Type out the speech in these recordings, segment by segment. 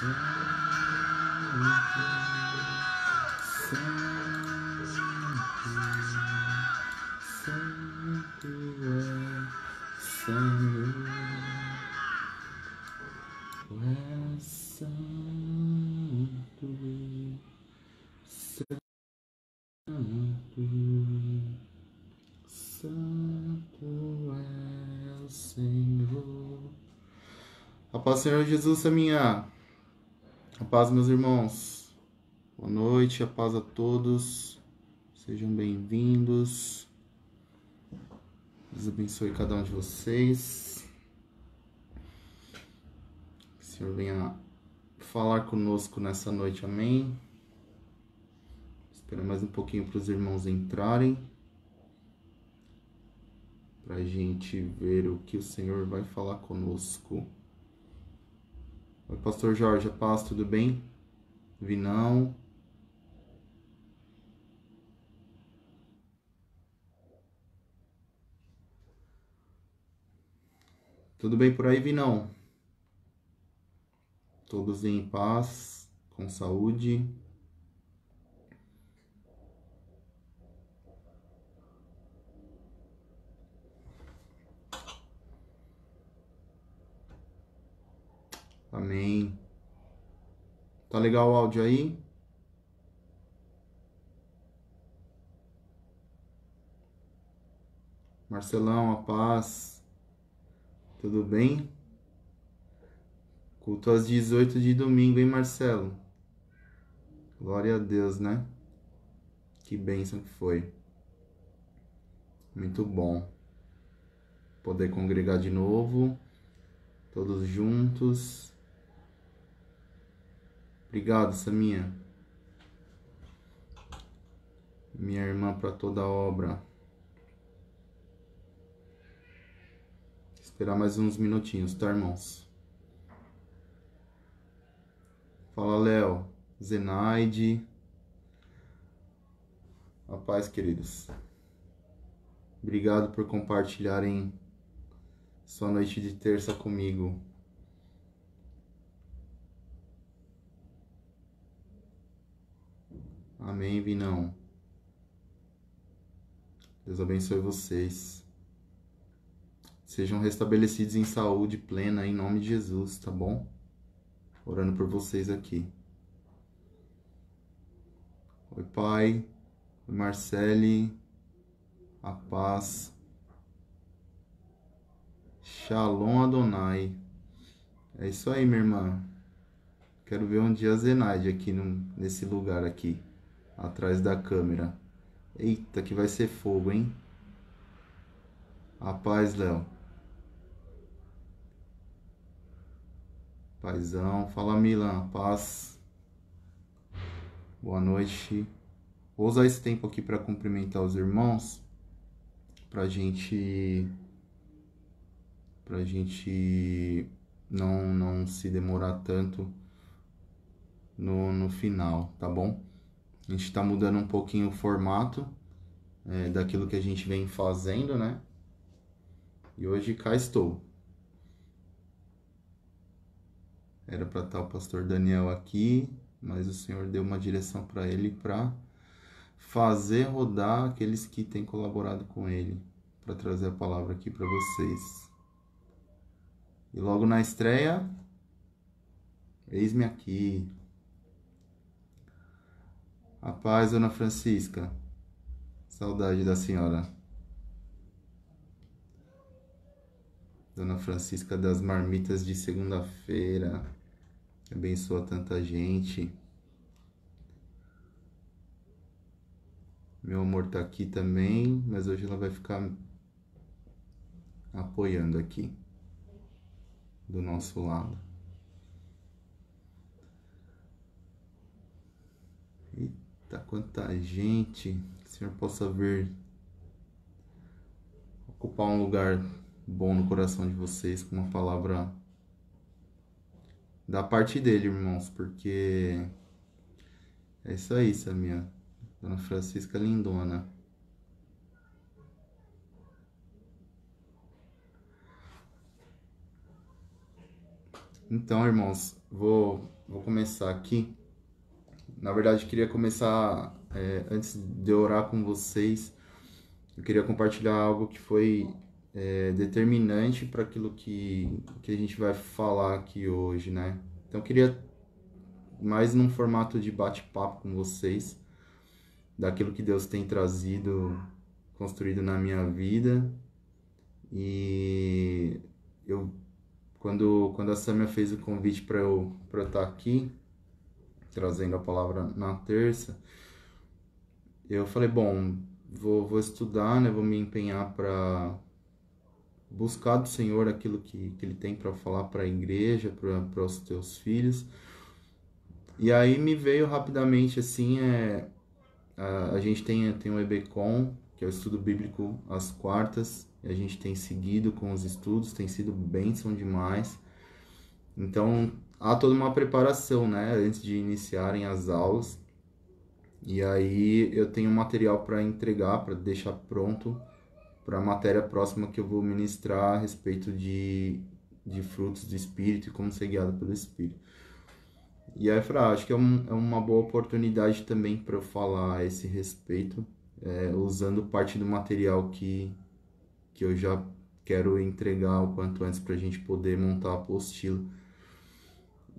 A paz do Senhor Jesus é minha. A paz, meus irmãos. Boa noite, a paz a todos. Sejam bem-vindos. Deus abençoe cada um de vocês. Que o Senhor venha falar conosco nessa noite, amém? Espera mais um pouquinho para os irmãos entrarem, para a gente ver o que o Senhor vai falar conosco. Oi, Pastor Jorge, a paz, tudo bem? Vinão. Tudo bem por aí, Vinão? Todos em paz, com saúde. Amém. Tá legal o áudio aí? Marcelão, a paz. Tudo bem? Culto às 18 de domingo, hein, Marcelo? Glória a Deus, né? Que bênção que foi. Muito bom poder congregar de novo, todos juntos. Obrigado, Saminha. Minha irmã para toda obra. Esperar mais uns minutinhos, tá, irmãos? Fala, Léo. Zenaide. A paz, queridos. Obrigado por compartilharem sua noite de terça comigo. Amém, Vinão. Deus abençoe vocês. Sejam restabelecidos em saúde plena, em nome de Jesus, tá bom? Orando por vocês aqui. Oi, Pai. Oi, Marcele. A paz. Shalom Adonai. É isso aí, minha irmã. Quero ver um dia a Zenaide aqui nesse lugar aqui, atrás da câmera. Eita, que vai ser fogo, hein? A paz, Léo. Paizão. Fala, Milan. Paz. Boa noite. Vou usar esse tempo aqui para cumprimentar os irmãos, pra gente não se demorar tanto no final, tá bom? A gente tá mudando um pouquinho o formato daquilo que a gente vem fazendo, né? E hoje cá estou. Era para estar o pastor Daniel aqui, mas o Senhor deu uma direção para ele para fazer rodar aqueles que têm colaborado com ele, para trazer a palavra aqui para vocês. E logo na estreia, eis-me aqui. A paz, Dona Francisca. Saudade da senhora. Dona Francisca das marmitas de segunda-feira. Abençoa tanta gente. Meu amor tá aqui também, mas hoje ela vai ficar apoiando aqui, do nosso lado. Eita, quanta gente. Que o Senhor possa vir ocupar um lugar bom no coração de vocês com uma palavra da parte dele, irmãos, porque é isso aí, Samia. Dona Francisca lindona. Então, irmãos, vou começar aqui. Na verdade, queria começar, antes de eu orar com vocês, eu queria compartilhar algo que foi determinante para aquilo que a gente vai falar aqui hoje, né? Então, eu queria mais num formato de bate-papo com vocês, daquilo que Deus tem trazido, construído na minha vida. E eu, quando a Samia fez o convite para eu estar aqui, trazendo a palavra na terça, eu falei, bom, vou estudar, né? Vou me empenhar para buscar do Senhor aquilo que Ele tem para falar para a igreja, para os teus filhos. E aí me veio rapidamente assim, a gente tem o EBCom, que é o estudo bíblico às quartas, e a gente tem seguido com os estudos, tem sido bênção demais. Então, há toda uma preparação, né, antes de iniciarem as aulas. E aí eu tenho material para entregar, para deixar pronto para a matéria próxima que eu vou ministrar a respeito de frutos do Espírito e como ser guiado pelo Espírito. E aí eu falei, acho que é uma boa oportunidade também para eu falar a esse respeito, usando parte do material que eu já quero entregar o quanto antes para a gente poder montar a apostila.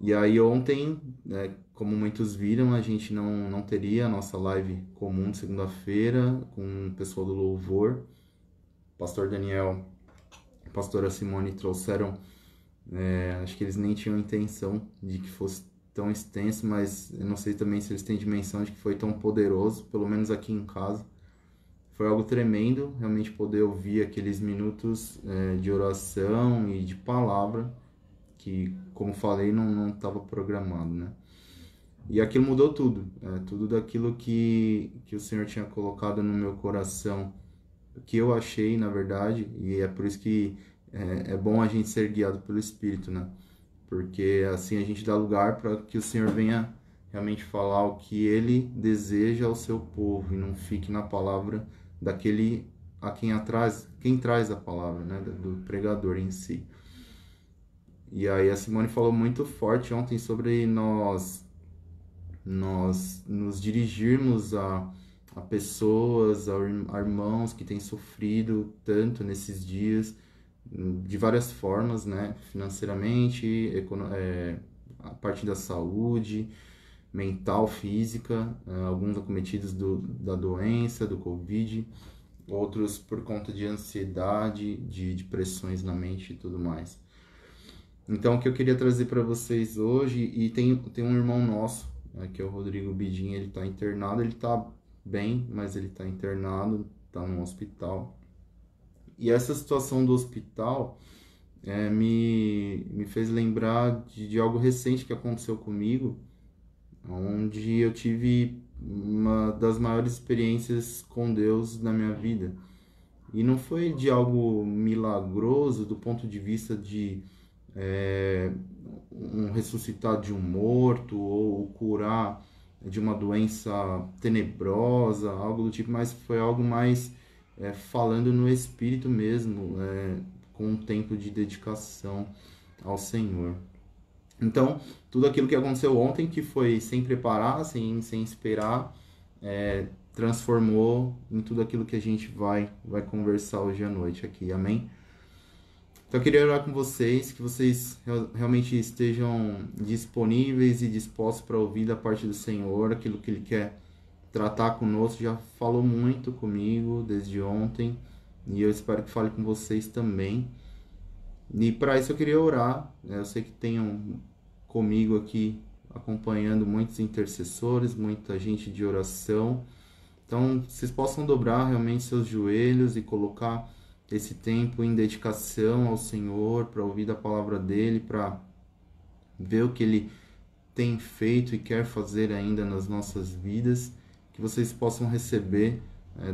E aí ontem, né, como muitos viram, a gente não teria a nossa live comum de segunda-feira com o pessoal do Louvor. O pastor Daniel, a pastora Simone trouxeram, acho que eles nem tinham intenção de que fosse tão extenso, mas eu não sei também se eles têm dimensão de que foi tão poderoso, pelo menos aqui em casa. Foi algo tremendo, realmente poder ouvir aqueles minutos de oração e de palavra, que, como falei, não estava programado, né? E aquilo mudou tudo, tudo daquilo que o Senhor tinha colocado no meu coração, que eu achei, na verdade, e é por isso que é bom a gente ser guiado pelo Espírito, né? Porque assim a gente dá lugar para que o Senhor venha realmente falar o que Ele deseja ao seu povo e não fique na palavra daquele a quem traz a palavra, né? Do pregador em si. E aí a Simone falou muito forte ontem sobre nós nos dirigirmos a pessoas, a irmãos que têm sofrido tanto nesses dias, de várias formas, né? Financeiramente, a parte da saúde, mental, física, alguns acometidos da doença, do Covid, outros por conta de ansiedade, de pressões na mente e tudo mais. Então, o que eu queria trazer para vocês hoje, e tem um irmão nosso, que é o Rodrigo Bidin, ele está internado, ele está bem, mas ele está internado, está no hospital. E essa situação do hospital me fez lembrar de algo recente que aconteceu comigo, onde eu tive uma das maiores experiências com Deus na minha vida. E não foi de algo milagroso do ponto de vista de um ressuscitar de um morto ou curar de uma doença tenebrosa, algo do tipo, mas foi algo mais falando no espírito mesmo, com um tempo de dedicação ao Senhor. Então, tudo aquilo que aconteceu ontem, que foi sem preparar, sem esperar, transformou em tudo aquilo que a gente vai conversar hoje à noite aqui, amém? Então eu queria orar com vocês, que vocês realmente estejam disponíveis e dispostos para ouvir da parte do Senhor aquilo que Ele quer tratar conosco. Já falou muito comigo desde ontem e eu espero que fale com vocês também. E para isso eu queria orar. Eu sei que tenham comigo aqui acompanhando muitos intercessores, muita gente de oração. Então vocês possam dobrar realmente seus joelhos e colocar esse tempo em dedicação ao Senhor, para ouvir da palavra dele, para ver o que ele tem feito e quer fazer ainda nas nossas vidas, que vocês possam receber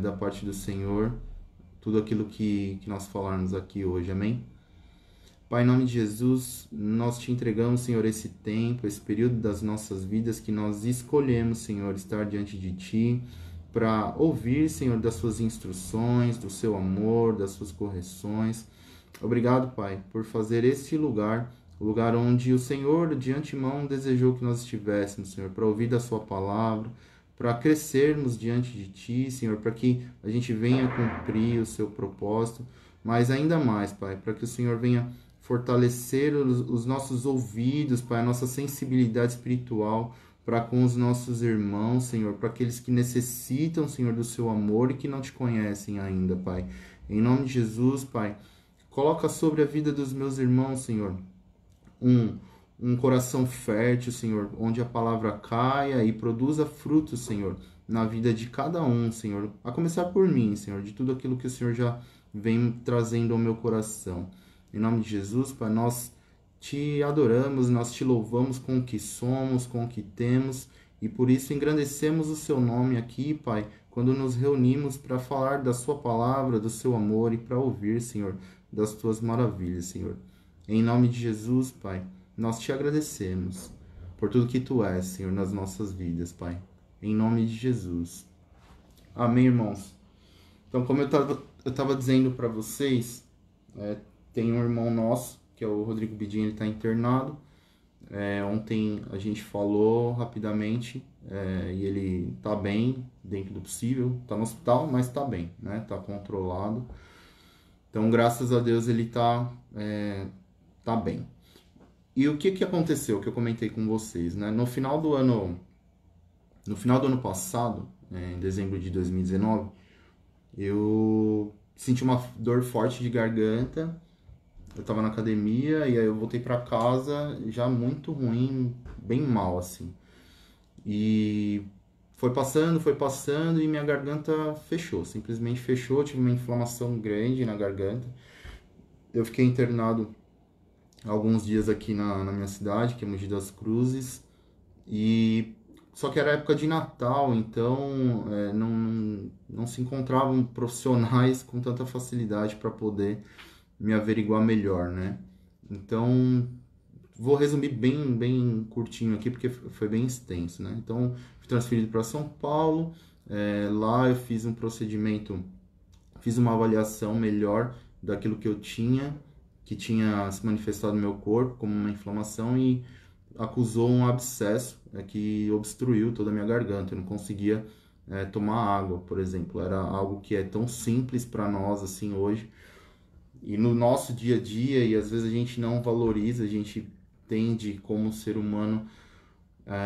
da parte do Senhor tudo aquilo que nós falarmos aqui hoje, amém? Pai, em nome de Jesus, nós te entregamos, Senhor, esse tempo, esse período das nossas vidas que nós escolhemos, Senhor, estar diante de Ti, para ouvir, Senhor, das suas instruções, do seu amor, das suas correções. Obrigado, Pai, por fazer este lugar o lugar onde o Senhor de antemão desejou que nós estivéssemos, Senhor, para ouvir da Sua palavra, para crescermos diante de Ti, Senhor, para que a gente venha cumprir o Seu propósito, mas ainda mais, Pai, para que o Senhor venha fortalecer os nossos ouvidos, Pai, a nossa sensibilidade espiritual para com os nossos irmãos, Senhor, para aqueles que necessitam, Senhor, do Seu amor e que não Te conhecem ainda, Pai. Em nome de Jesus, Pai, coloca sobre a vida dos meus irmãos, Senhor, um coração fértil, Senhor, onde a palavra caia e produza frutos, Senhor, na vida de cada um, Senhor. A começar por mim, Senhor, de tudo aquilo que o Senhor já vem trazendo ao meu coração. Em nome de Jesus, Pai, nós Te adoramos, nós Te louvamos com o que somos, com o que temos, e por isso engrandecemos o Seu nome aqui, Pai, quando nos reunimos para falar da Sua palavra, do Seu amor e para ouvir, Senhor, das Tuas maravilhas, Senhor. Em nome de Jesus, Pai, nós Te agradecemos por tudo que Tu és, Senhor, nas nossas vidas, Pai. Em nome de Jesus. Amém, irmãos? Então, como eu estava dizendo para vocês, tem um irmão nosso, que é o Rodrigo Bidin, ele está internado. Ontem a gente falou rapidamente e ele está bem, dentro do possível. Está no hospital, mas está bem, né? Está controlado. Então, graças a Deus, ele tá bem. E o que aconteceu, que eu comentei com vocês, né? No final do ano passado, em dezembro de 2019, eu senti uma dor forte de garganta. Eu tava na academia e aí eu voltei para casa já muito ruim, bem mal, assim. E foi passando e minha garganta fechou, simplesmente fechou, tive uma inflamação grande na garganta. Eu fiquei internado alguns dias aqui na minha cidade, que é Mogi das Cruzes, e só que era época de Natal, então não se encontravam profissionais com tanta facilidade para poder me averiguar melhor, né? Então, vou resumir bem curtinho aqui, porque foi bem extenso, né? Então, fui transferido para São Paulo, lá eu fiz um procedimento, fiz uma avaliação melhor daquilo que eu tinha, que tinha se manifestado no meu corpo como uma inflamação e acusou um abscesso que obstruiu toda a minha garganta. Eu não conseguia tomar água, por exemplo. Era algo que é tão simples para nós assim hoje. E no nosso dia a dia, e às vezes a gente não valoriza, a gente tende como ser humano,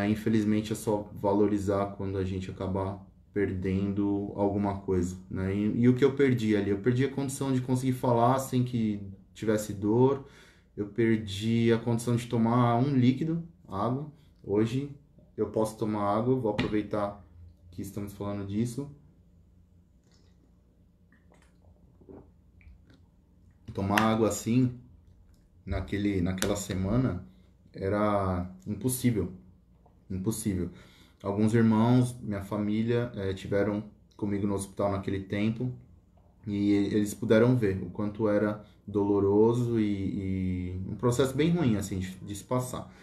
infelizmente, a só valorizar quando a gente acabar perdendo alguma coisa, né? E o que eu perdi ali? Eu perdi a condição de conseguir falar sem que tivesse dor, eu perdi a condição de tomar um líquido, água. Hoje eu posso tomar água, vou aproveitar que estamos falando disso. Tomar água assim, naquela semana, era impossível. Impossível. Alguns irmãos, minha família, tiveram comigo no hospital naquele tempo e eles puderam ver o quanto era doloroso e um processo bem ruim, assim, de se passar.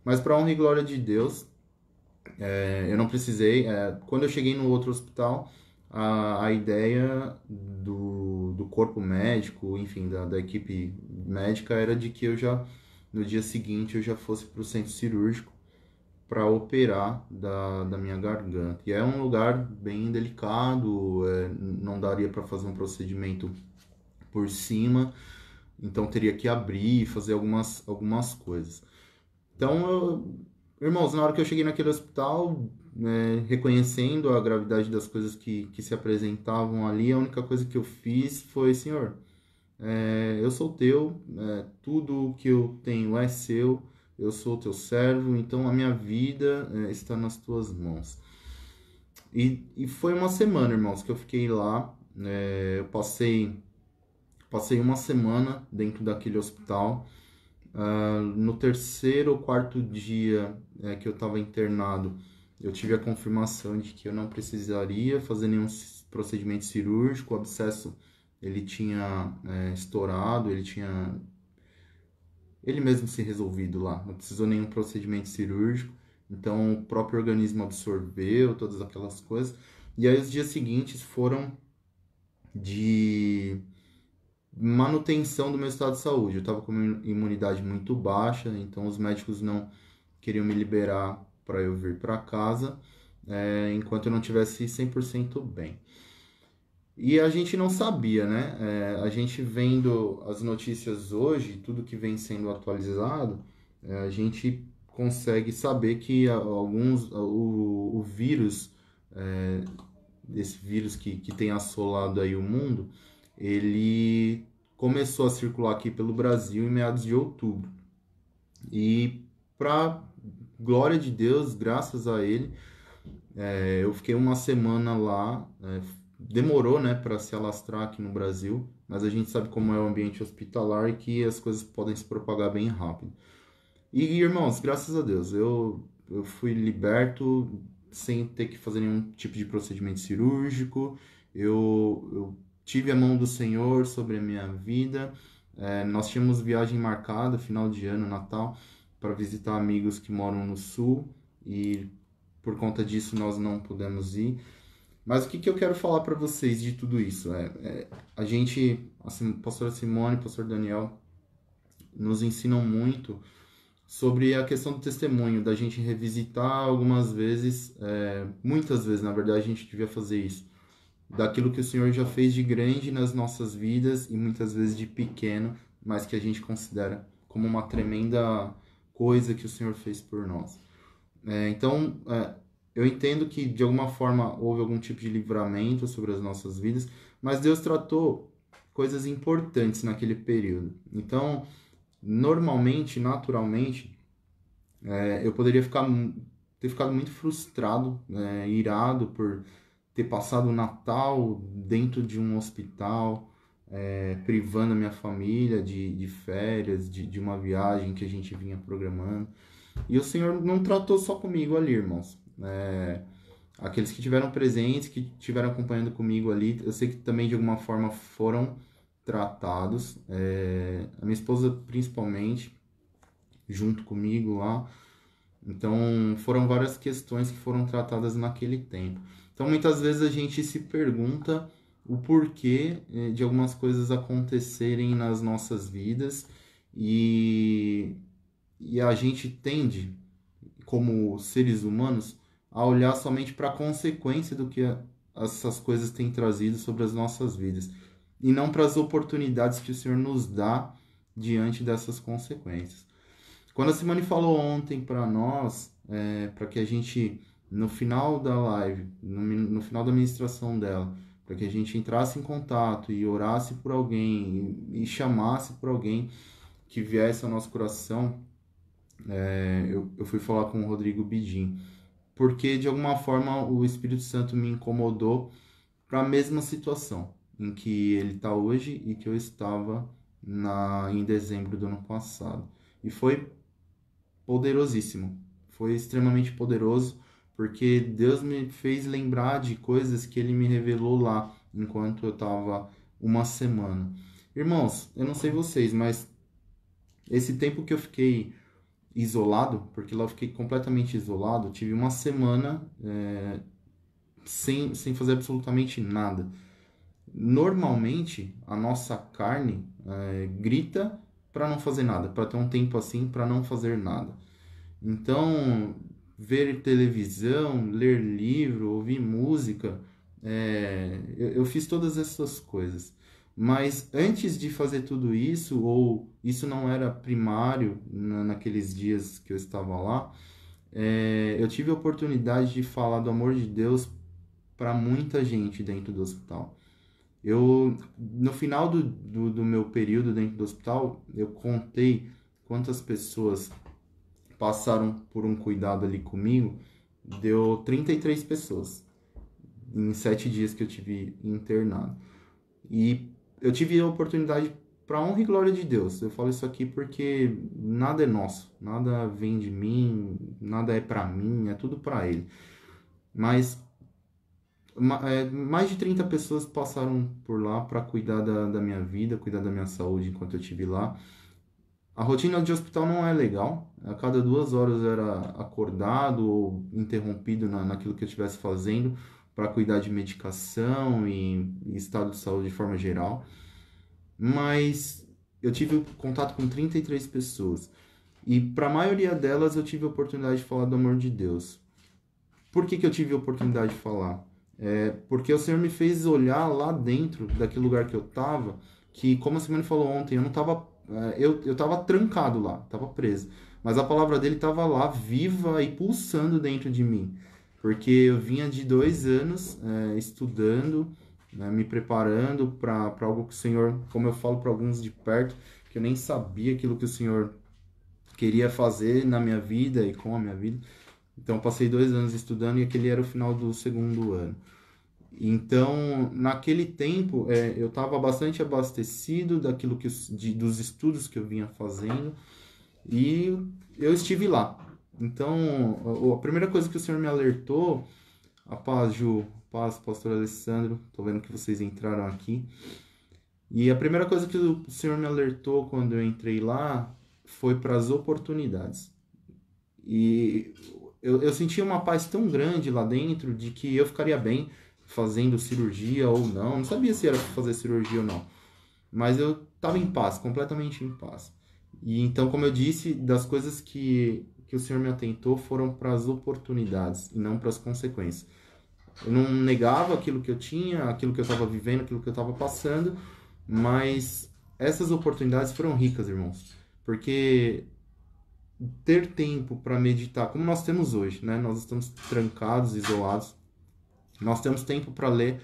Mas para honra e glória de Deus, eu não precisei. Quando eu cheguei no outro hospital, a ideia do corpo médico, enfim, da equipe médica era de que no dia seguinte, eu já fosse para o centro cirúrgico para operar da minha garganta. E é um lugar bem delicado, não daria para fazer um procedimento por cima, então teria que abrir e fazer algumas coisas. Então, irmãos, na hora que eu cheguei naquele hospital, reconhecendo a gravidade das coisas que se apresentavam ali, a única coisa que eu fiz foi: Senhor, eu sou teu, tudo que eu tenho é seu, eu sou teu servo, então a minha vida está nas tuas mãos. E foi uma semana, irmãos, que eu fiquei lá. Eu passei uma semana dentro daquele hospital. No terceiro ou quarto dia que eu estava internado, eu tive a confirmação de que eu não precisaria fazer nenhum procedimento cirúrgico. O abscesso, ele tinha estourado, ele mesmo se resolvido lá, não precisou nenhum procedimento cirúrgico, então o próprio organismo absorveu todas aquelas coisas. E aí os dias seguintes foram de manutenção do meu estado de saúde. Eu estava com uma imunidade muito baixa, então os médicos não queriam me liberar para eu vir para casa, enquanto eu não tivesse 100% bem. E a gente não sabia, né? A gente vendo as notícias hoje, tudo que vem sendo atualizado, a gente consegue saber que o vírus, é, esse vírus que tem assolado aí o mundo, ele começou a circular aqui pelo Brasil em meados de outubro. E para glória de Deus, graças a ele, eu fiquei uma semana lá, demorou, né, para se alastrar aqui no Brasil, mas a gente sabe como é o ambiente hospitalar e que as coisas podem se propagar bem rápido. E, irmãos, graças a Deus, eu fui liberto sem ter que fazer nenhum tipo de procedimento cirúrgico, eu tive a mão do Senhor sobre a minha vida. Nós tínhamos viagem marcada, final de ano, Natal, para visitar amigos que moram no sul, e por conta disso nós não pudemos ir. Mas o que eu quero falar para vocês de tudo isso? A gente, assim, pastora Simone, pastor Daniel, nos ensinam muito sobre a questão do testemunho, da gente revisitar algumas vezes, muitas vezes, na verdade, a gente devia fazer isso, daquilo que o Senhor já fez de grande nas nossas vidas e muitas vezes de pequeno, mas que a gente considera como uma tremenda coisa que o Senhor fez por nós. Então, eu entendo que de alguma forma houve algum tipo de livramento sobre as nossas vidas, mas Deus tratou coisas importantes naquele período. Então, normalmente, naturalmente, eu poderia ter ficado muito frustrado, irado por ter passado o Natal dentro de um hospital, privando a minha família de férias, de uma viagem que a gente vinha programando. E o Senhor não tratou só comigo ali, irmãos. Aqueles que tiveram presentes, que estiveram acompanhando comigo ali, eu sei que também de alguma forma foram tratados. A minha esposa, principalmente, junto comigo lá. Então, foram várias questões que foram tratadas naquele tempo. Então, muitas vezes a gente se pergunta o porquê de algumas coisas acontecerem nas nossas vidas e a gente tende, como seres humanos, a olhar somente para a consequência do que essas coisas têm trazido sobre as nossas vidas e não para as oportunidades que o Senhor nos dá diante dessas consequências. Quando a Simone falou ontem para nós, para que a gente, no final da live, no final da ministração dela, para que a gente entrasse em contato e orasse por alguém e chamasse por alguém que viesse ao nosso coração, eu fui falar com o Rodrigo Bidim, porque de alguma forma o Espírito Santo me incomodou para a mesma situação em que ele está hoje e que eu estava em dezembro do ano passado. E foi poderosíssimo, foi extremamente poderoso, porque Deus me fez lembrar de coisas que ele me revelou lá, enquanto eu estava uma semana. Irmãos, eu não sei vocês, mas esse tempo que eu fiquei isolado, porque lá eu fiquei completamente isolado, tive uma semana sem fazer absolutamente nada. Normalmente, a nossa carne grita para não fazer nada, para ter um tempo assim, para não fazer nada. Então, ver televisão, ler livro, ouvir música, eu fiz todas essas coisas. Mas antes de fazer tudo isso, ou isso não era primário naqueles dias que eu estava lá, eu tive a oportunidade de falar do amor de Deus para muita gente dentro do hospital. No final do meu período dentro do hospital, eu contei quantas pessoas passaram por um cuidado ali comigo, deu 33 pessoas em 7 dias que eu tive internado. E eu tive a oportunidade, para honra e glória de Deus, eu falo isso aqui porque nada é nosso, nada vem de mim, nada é para mim, é tudo para Ele. Mas mais de 30 pessoas passaram por lá para cuidar da minha vida, cuidar da minha saúde enquanto eu estive lá. A rotina de hospital não é legal. A cada 2 horas eu era acordado ou interrompido naquilo que eu estivesse fazendo para cuidar de medicação e estado de saúde de forma geral. mas eu tive contato com 33 pessoas. E para a maioria delas eu tive a oportunidade de falar do amor de Deus. Por que eu tive a oportunidade de falar? Porque o Senhor me fez olhar lá dentro daquele lugar que eu estava, que, como a Simone falou ontem, eu não estava... eu estava trancado lá, estava preso. Mas a palavra dele estava lá, viva e pulsando dentro de mim. Porque eu vinha de 2 anos estudando, né, me preparando para algo que o Senhor, como eu falo para alguns de perto, que eu nem sabia aquilo que o Senhor queria fazer na minha vida e com a minha vida. Então, passei 2 anos estudando e aquele era o final do 2º ano. Então, naquele tempo, eu estava bastante abastecido daquilo dos estudos que eu vinha fazendo e eu estive lá. Então, a primeira coisa que o Senhor me alertou, a paz, Ju, paz, pastor Alessandro, estou vendo que vocês entraram aqui. E a primeira coisa que o Senhor me alertou quando eu entrei lá foi para as oportunidades. E eu senti uma paz tão grande lá dentro de que eu ficaria bem fazendo cirurgia ou não. Não sabia se era fazer cirurgia ou não. Mas eu estava em paz, completamente em paz. E então, como eu disse, das coisas que o Senhor me atentou foram para as oportunidades e não para as consequências. Eu não negava aquilo que eu tinha, aquilo que eu estava vivendo, aquilo que eu estava passando, mas essas oportunidades foram ricas, irmãos. Porque ter tempo para meditar, como nós temos hoje, né? Nós estamos trancados, isolados. Nós temos tempo para ler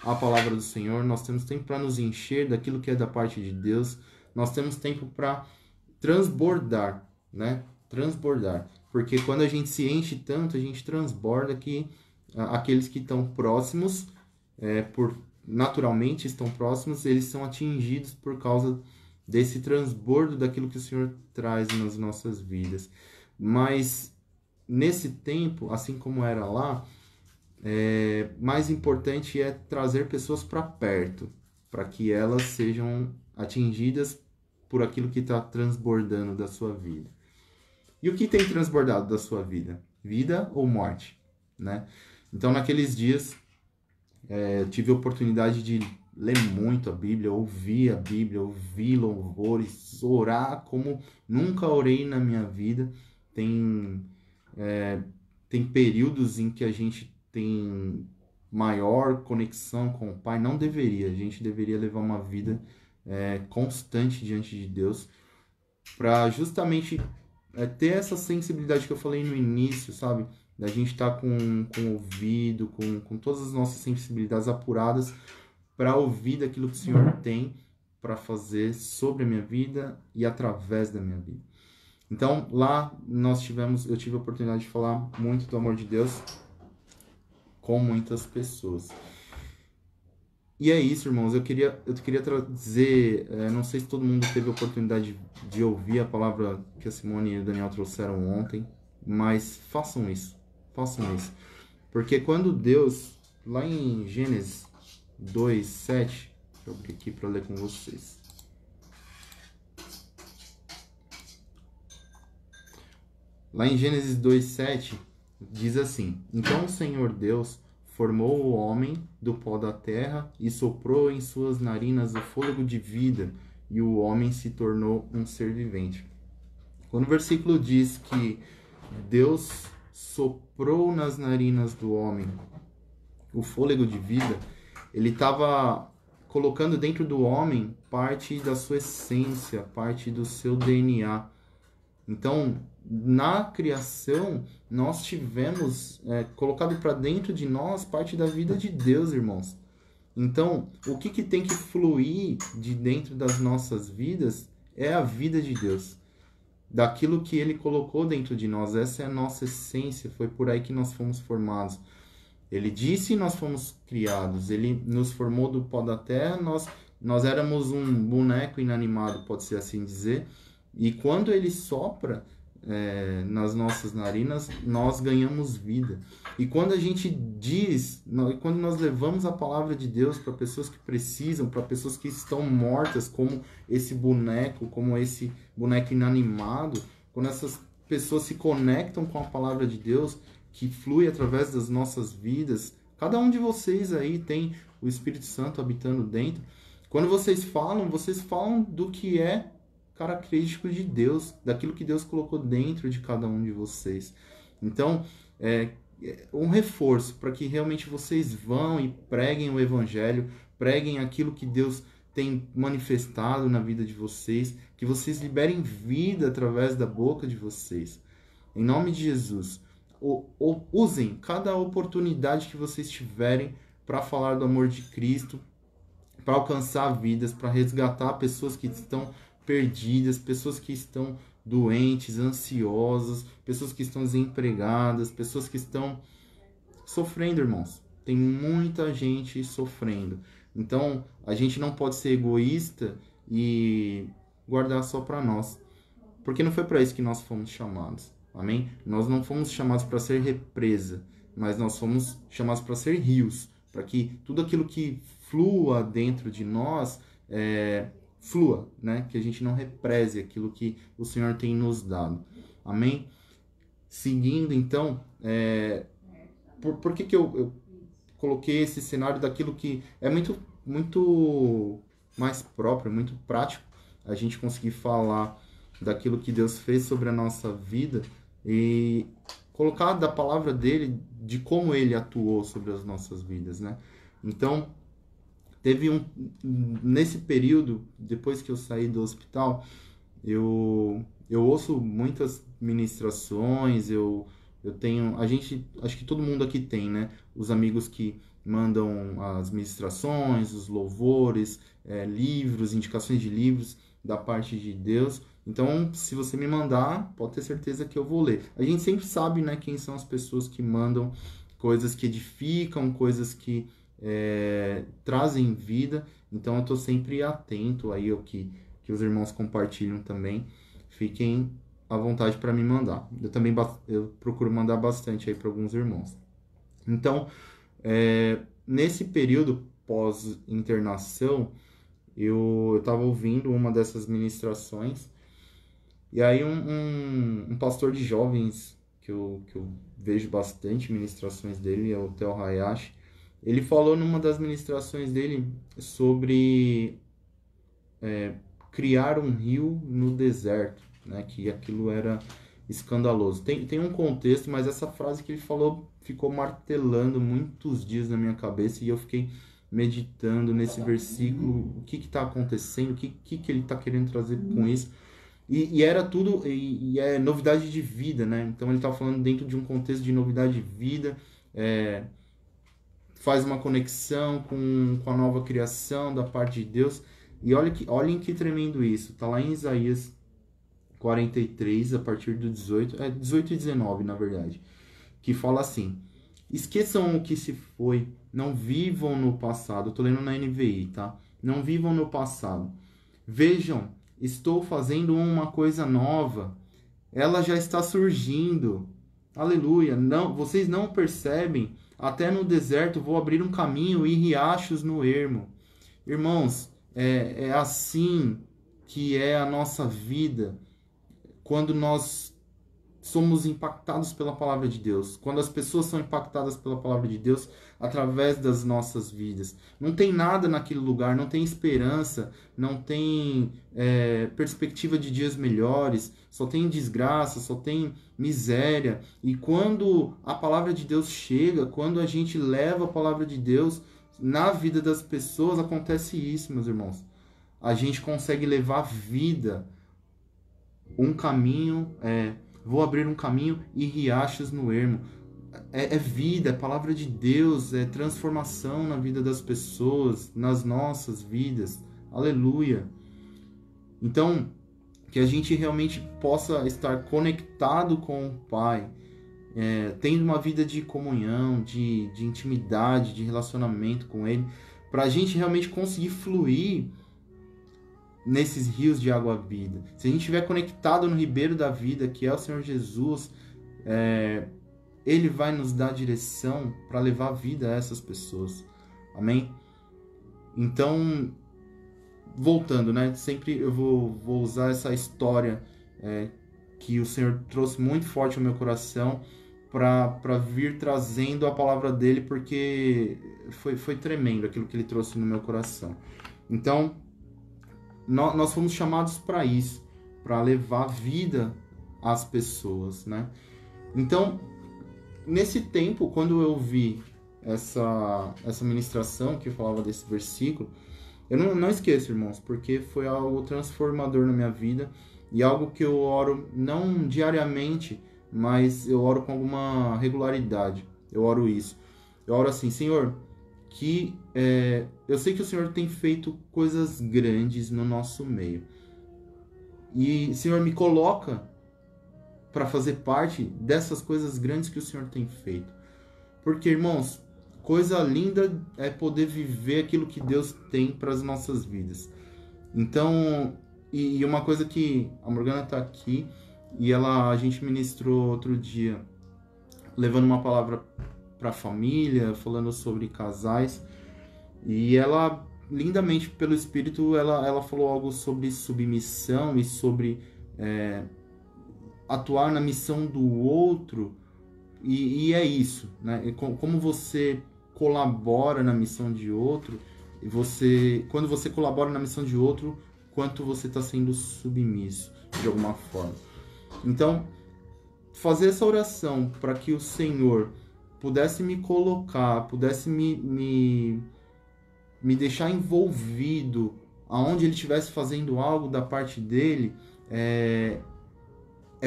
a palavra do Senhor, nós temos tempo para nos encher daquilo que é da parte de Deus, nós temos tempo para transbordar, né? Transbordar. Porque quando a gente se enche tanto, a gente transborda que aqueles que estão próximos, naturalmente estão próximos, eles são atingidos por causa desse transbordo daquilo que o Senhor traz nas nossas vidas. Mas nesse tempo, assim como era lá, mais importante é trazer pessoas para perto, para que elas sejam atingidas por aquilo que está transbordando da sua vida. E o que tem transbordado da sua vida? Vida ou morte, né? Então, naqueles dias, eu tive a oportunidade de ler muito a Bíblia, ouvir louvores, orar como nunca orei na minha vida. Tem períodos em que a gente tem maior conexão com o Pai. Não deveria, a gente deveria levar uma vida constante diante de Deus para justamente ter essa sensibilidade que eu falei no início, sabe? Da gente estar com o ouvido, com todas as nossas sensibilidades apuradas para ouvir daquilo que o Senhor tem para fazer sobre a minha vida e através da minha vida. Então, lá eu tive a oportunidade de falar muito do amor de Deus com muitas pessoas. E é isso, irmãos. Eu queria trazer, não sei se todo mundo teve a oportunidade de ouvir a palavra que a Simone e o Daniel trouxeram ontem, mas façam isso. Façam isso. Porque quando Deus, lá em Gênesis 2:7, deixa eu abrir aqui para ler com vocês. Lá em Gênesis 2:7, diz assim: Então o Senhor Deus formou o homem do pó da terra e soprou em suas narinas o fôlego de vida, e o homem se tornou um ser vivente. Quando o versículo diz que Deus soprou nas narinas do homem o fôlego de vida, ele estava colocando dentro do homem parte da sua essência, parte do seu DNA. Então, na criação, nós tivemos colocado para dentro de nós parte da vida de Deus, irmãos. Então, o que tem que fluir de dentro das nossas vidas é a vida de Deus. Daquilo que Ele colocou dentro de nós. Essa é a nossa essência, foi por aí que nós fomos formados. Ele disse e nós fomos criados. Ele nos formou do pó da terra, nós éramos um boneco inanimado, pode-se assim dizer. E quando Ele sopra nas nossas narinas, nós ganhamos vida. E quando a gente quando nós levamos a palavra de Deus para pessoas que precisam, para pessoas que estão mortas, como esse boneco inanimado, quando essas pessoas se conectam com a palavra de Deus, que flui através das nossas vidas, cada um de vocês aí tem o Espírito Santo habitando dentro, Quando vocês falam do que é característico de Deus, daquilo que Deus colocou dentro de cada um de vocês. Então, um reforço para que realmente vocês vão e preguem o Evangelho, preguem aquilo que Deus tem manifestado na vida de vocês, que vocês liberem vida através da boca de vocês. Em nome de Jesus, usem cada oportunidade que vocês tiverem para falar do amor de Cristo, para alcançar vidas, para resgatar pessoas que estão perdidas, pessoas que estão doentes, ansiosas, pessoas que estão desempregadas, pessoas que estão sofrendo, irmãos. Tem muita gente sofrendo. Então, a gente não pode ser egoísta e guardar só para nós. Porque não foi para isso que nós fomos chamados. Amém? Nós não fomos chamados para ser represa, mas nós fomos chamados para ser rios, para que tudo aquilo que flua dentro de nós flua, né? Que a gente não represe aquilo que o Senhor tem nos dado. Amém? Seguindo, então, por que eu coloquei esse cenário daquilo que é muito mais próprio, muito prático, a gente conseguir falar daquilo que Deus fez sobre a nossa vida e colocar da palavra dele, de como ele atuou sobre as nossas vidas, né? Então, nesse período, depois que eu saí do hospital, eu ouço muitas ministrações, eu tenho, acho que todo mundo aqui tem, né? Os amigos que mandam as ministrações, os louvores, livros, indicações de livros da parte de Deus. Então, se você me mandar, pode ter certeza que eu vou ler. A gente sempre sabe, né, quem são as pessoas que mandam coisas que edificam, coisas que trazem vida. Então, eu estou sempre atento aí ao que os irmãos compartilham também. Fiquem à vontade para me mandar. Eu procuro mandar bastante aí para alguns irmãos. Então, nesse período pós-internação, eu estava ouvindo uma dessas ministrações, e aí um pastor de jovens que eu vejo bastante ministrações dele, é o Theo Hayashi. Ele falou numa das ministrações dele sobre criar um rio no deserto, né? Que aquilo era escandaloso. Tem um contexto, mas essa frase que ele falou ficou martelando muitos dias na minha cabeça, e eu fiquei meditando nesse versículo, o que está acontecendo, o que ele está querendo trazer com isso. E era tudo, e é novidade de vida, né? Então ele está falando dentro de um contexto de novidade de vida, faz uma conexão com a nova criação da parte de Deus. E olhem que tremendo isso. Está lá em Isaías 43, a partir do 18 e 19, na verdade, que fala assim: esqueçam o que se foi, não vivam no passado. Eu tô lendo na NVI, tá? Não vivam no passado. Vejam, estou fazendo uma coisa nova. Ela já está surgindo. Aleluia. Não, vocês não percebem? Até no deserto vou abrir um caminho e riachos no ermo. Irmãos, é assim que é a nossa vida quando nós somos impactados pela palavra de Deus, quando as pessoas são impactadas pela palavra de Deus através das nossas vidas. Não tem nada naquele lugar, não tem esperança, não tem perspectiva de dias melhores, só tem desgraça, só tem miséria. E quando a palavra de Deus chega, quando a gente leva a palavra de Deus na vida das pessoas, acontece isso, meus irmãos. A gente consegue levar vida, um caminho, vou abrir um caminho e riachos no ermo. É vida, é palavra de Deus, é transformação na vida das pessoas, nas nossas vidas. Aleluia. Então, que a gente realmente possa estar conectado com o Pai, tendo uma vida de comunhão, de intimidade, de relacionamento com Ele, para a gente realmente conseguir fluir nesses rios de água-vida. Se a gente estiver conectado no ribeiro da vida, que é o Senhor Jesus, Ele vai nos dar direção para levar vida a essas pessoas. Amém? Então, voltando, né? Sempre eu vou usar essa história que o Senhor trouxe muito forte ao meu coração para vir trazendo a palavra dele, porque foi tremendo aquilo que ele trouxe no meu coração. Então, nós fomos chamados para isso, para levar vida às pessoas, né? Então, nesse tempo, quando eu vi essa ministração que falava desse versículo, eu não esqueço, irmãos, porque foi algo transformador na minha vida e algo que eu oro não diariamente, mas eu oro com alguma regularidade. Eu oro isso. Eu oro assim, Senhor, que eu sei que o Senhor tem feito coisas grandes no nosso meio. E, Senhor, me coloca para fazer parte dessas coisas grandes que o Senhor tem feito. Porque, irmãos, coisa linda é poder viver aquilo que Deus tem para as nossas vidas. Então, e uma coisa que a Morgana está aqui e a gente ministrou outro dia, levando uma palavra para a família, falando sobre casais, e ela, lindamente pelo Espírito, ela falou algo sobre submissão e sobre atuar na missão do outro, e é isso, né? Como você colabora na missão de outro, quando você colabora na missão de outro, quanto você está sendo submisso de alguma forma. Então, fazer essa oração para que o Senhor pudesse me colocar, pudesse me deixar envolvido aonde Ele estivesse fazendo algo da parte dele, é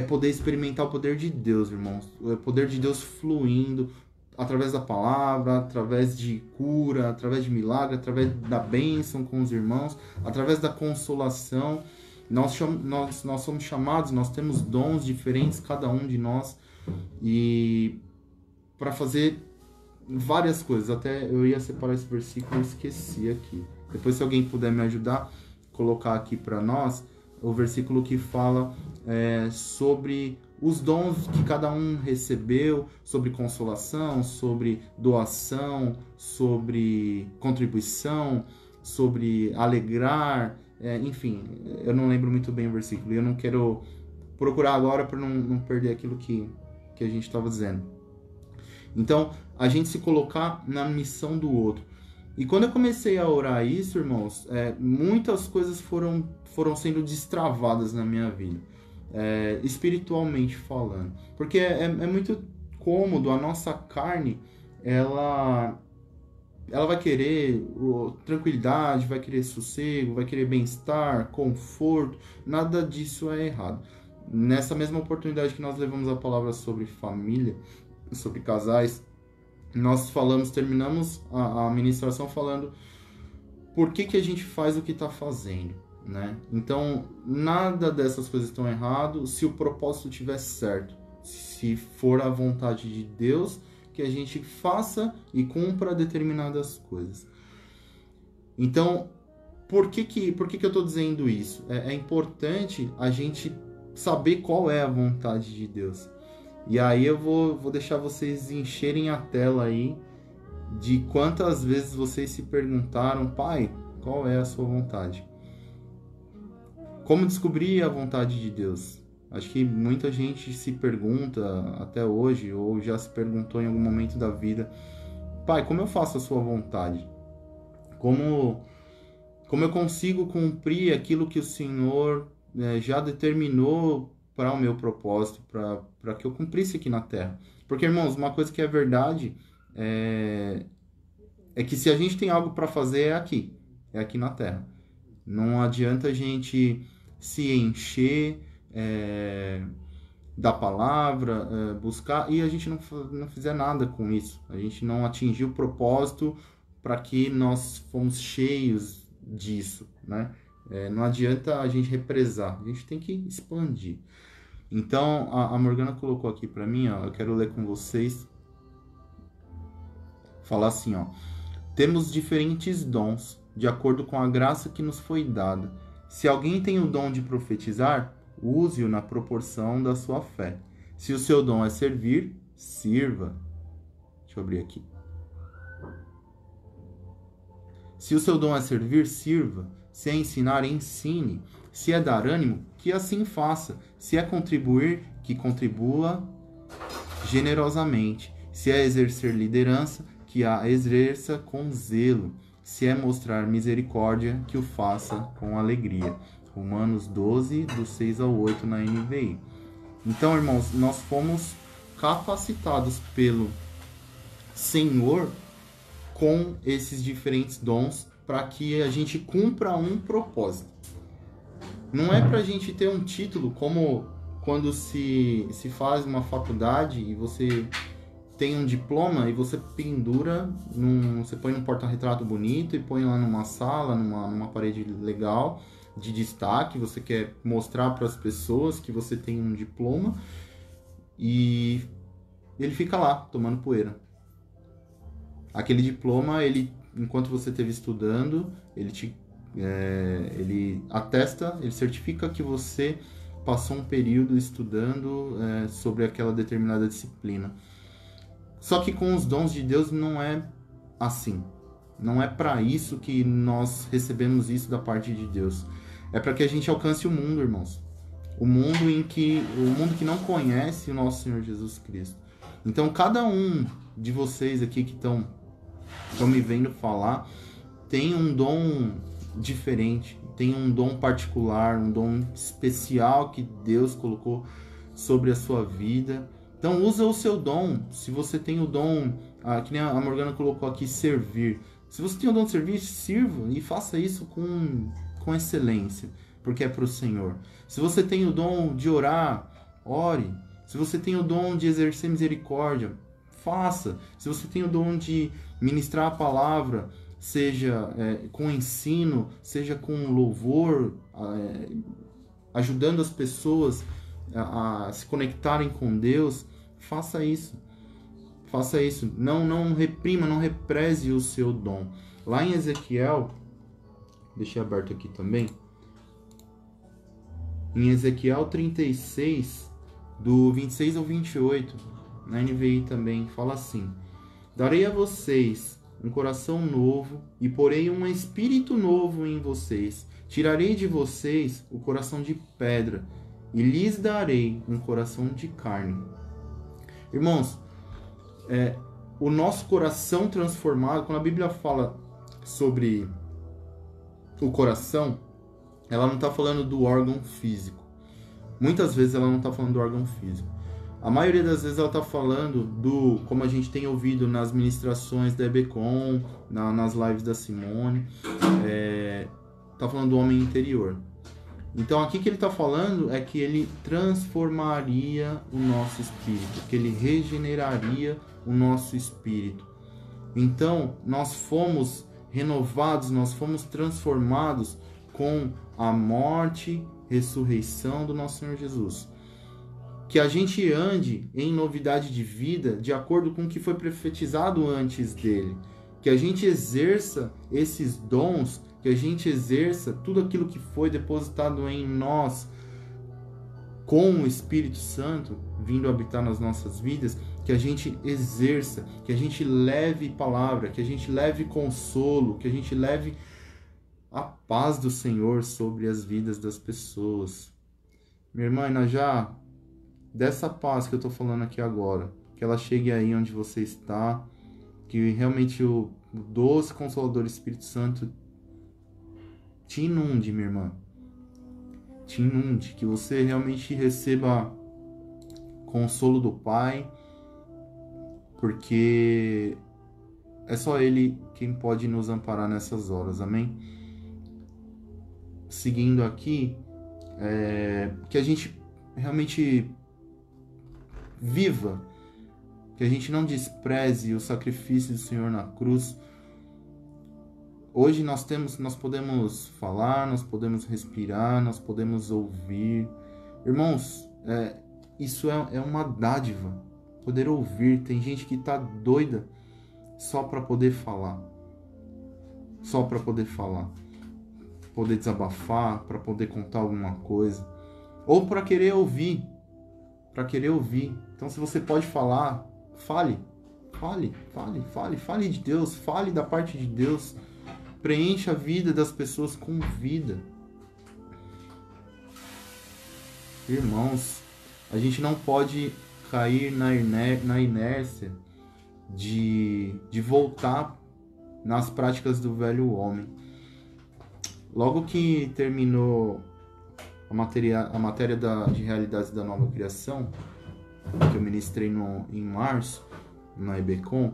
poder experimentar o poder de Deus, irmãos. O poder de Deus fluindo através da palavra, através de cura, através de milagre, através da bênção com os irmãos, através da consolação. Nós somos chamados, nós temos dons diferentes, cada um de nós, e para fazer várias coisas. Até eu ia separar esse versículo e esqueci aqui. Depois, se alguém puder me ajudar, colocar aqui para nós o versículo que fala sobre os dons que cada um recebeu, sobre consolação, sobre doação, sobre contribuição, sobre alegrar, enfim, eu não lembro muito bem o versículo e eu não quero procurar agora para não perder aquilo que a gente estava dizendo. Então, a gente se colocar na missão do outro. E quando eu comecei a orar isso, irmãos, muitas coisas foram sendo destravadas na minha vida, espiritualmente falando. Porque é muito cômodo, a nossa carne, ela vai querer tranquilidade, vai querer sossego, vai querer bem-estar, conforto. Nada disso é errado. Nessa mesma oportunidade que nós levamos a palavra sobre família, sobre casais, nós terminamos a ministração falando por que a gente faz o que está fazendo, né? Então, nada dessas coisas estão errado se o propósito estiver certo, se for a vontade de Deus que a gente faça e cumpra determinadas coisas. Então, por que eu estou dizendo isso? É importante a gente saber qual é a vontade de Deus. E aí eu vou deixar vocês encherem a tela aí de quantas vezes vocês se perguntaram: Pai, qual é a sua vontade? Como descobrir a vontade de Deus? Acho que muita gente se pergunta até hoje, ou já se perguntou em algum momento da vida: Pai, como eu faço a sua vontade? Como eu consigo cumprir aquilo que o Senhor já determinou para o meu propósito, para que eu cumprisse aqui na Terra? Porque, irmãos, uma coisa que é verdade é que se a gente tem algo para fazer, é aqui na Terra. Não adianta a gente se encher da palavra, buscar, e a gente não fizer nada com isso. A gente não atingir o propósito para que nós fomos cheios disso, né? Não adianta a gente represar, a gente tem que expandir. Então, a Morgana colocou aqui para mim, ó, eu quero ler com vocês, falar assim, ó: temos diferentes dons, de acordo com a graça que nos foi dada. Se alguém tem o dom de profetizar, use-o na proporção da sua fé. Se o seu dom é servir, sirva. Deixa eu abrir aqui. Se o seu dom é servir, sirva. Se é ensinar, ensine. Se é dar ânimo, que assim faça. Se é contribuir, que contribua generosamente. Se é exercer liderança, que a exerça com zelo. Se é mostrar misericórdia, que o faça com alegria. Romanos 12, do 6 ao 8 na NVI. Então, irmãos, nós fomos capacitados pelo Senhor com esses diferentes dons para que a gente cumpra um propósito. Não é para a gente ter um título como quando se faz uma faculdade e você tem um diploma e você pendura, você põe num porta-retrato bonito e põe lá numa sala, numa parede legal, de destaque. Você quer mostrar para as pessoas que você tem um diploma e ele fica lá, tomando poeira. Aquele diploma, enquanto você esteve estudando, ele atesta, ele certifica que você passou um período estudando sobre aquela determinada disciplina. Só que com os dons de Deus não é assim. Não é para isso que nós recebemos isso da parte de Deus. É para que a gente alcance o mundo, irmãos. O mundo que não conhece o nosso Senhor Jesus Cristo. Então, cada um de vocês aqui que estão me vendo falar tem um dom diferente, tem um dom particular, um dom especial que Deus colocou sobre a sua vida. Então usa o seu dom. Se você tem o dom, que nem a Morgana colocou aqui, servir. Se você tem o dom de servir, sirva e faça isso com excelência, porque é para o Senhor. Se você tem o dom de orar, ore. Se você tem o dom de exercer misericórdia, faça. Se você tem o dom de ministrar a palavra, seja com ensino, seja com louvor, ajudando as pessoas a se conectarem com Deus, faça isso. Faça isso. Não reprima, não represe o seu dom. Lá em Ezequiel, deixei aberto aqui também, em Ezequiel 36, do 26 ao 28, na NVI também, fala assim: darei a vocês um coração novo e porei um espírito novo em vocês. Tirarei de vocês o coração de pedra e lhes darei um coração de carne. Irmãos, o nosso coração transformado, quando a Bíblia fala sobre o coração, ela não está falando do órgão físico. Muitas vezes ela não está falando do órgão físico. A maioria das vezes ela está falando como a gente tem ouvido nas ministrações da EBCOM, nas lives da Simone, está falando do homem interior. Então aqui que ele está falando é que ele transformaria o nosso espírito, que ele regeneraria o nosso espírito. Então nós fomos renovados, nós fomos transformados com a morte, ressurreição do nosso Senhor Jesus. Que a gente ande em novidade de vida de acordo com o que foi profetizado antes dele. Que a gente exerça esses dons, que a gente exerça tudo aquilo que foi depositado em nós com o Espírito Santo vindo habitar nas nossas vidas, que a gente exerça, que a gente leve palavra, que a gente leve consolo, que a gente leve a paz do Senhor sobre as vidas das pessoas. Minha irmã, Inajá, dessa paz que eu estou falando aqui agora, que ela chegue aí onde você está, que realmente o doce Consolador Espírito Santo te inunde, minha irmã. Te inunde, que você realmente receba consolo do Pai, porque é só Ele quem pode nos amparar nessas horas, amém? Seguindo aqui, que a gente realmente viva, que a gente não despreze o sacrifício do Senhor na cruz. Hoje nós podemos falar, nós podemos respirar, nós podemos ouvir. Irmãos, isso é uma dádiva, poder ouvir. Tem gente que está doida só para poder falar. Só para poder falar. Poder desabafar, para poder contar alguma coisa. Ou para querer ouvir. Para querer ouvir. Então, se você pode falar, fale. Fale de Deus, fale da parte de Deus. Preencha a vida das pessoas com vida. Irmãos, a gente não pode cair na inércia de voltar nas práticas do velho homem. Logo que terminou a matéria de realidades da nova criação, que eu ministrei em março, na EBCom,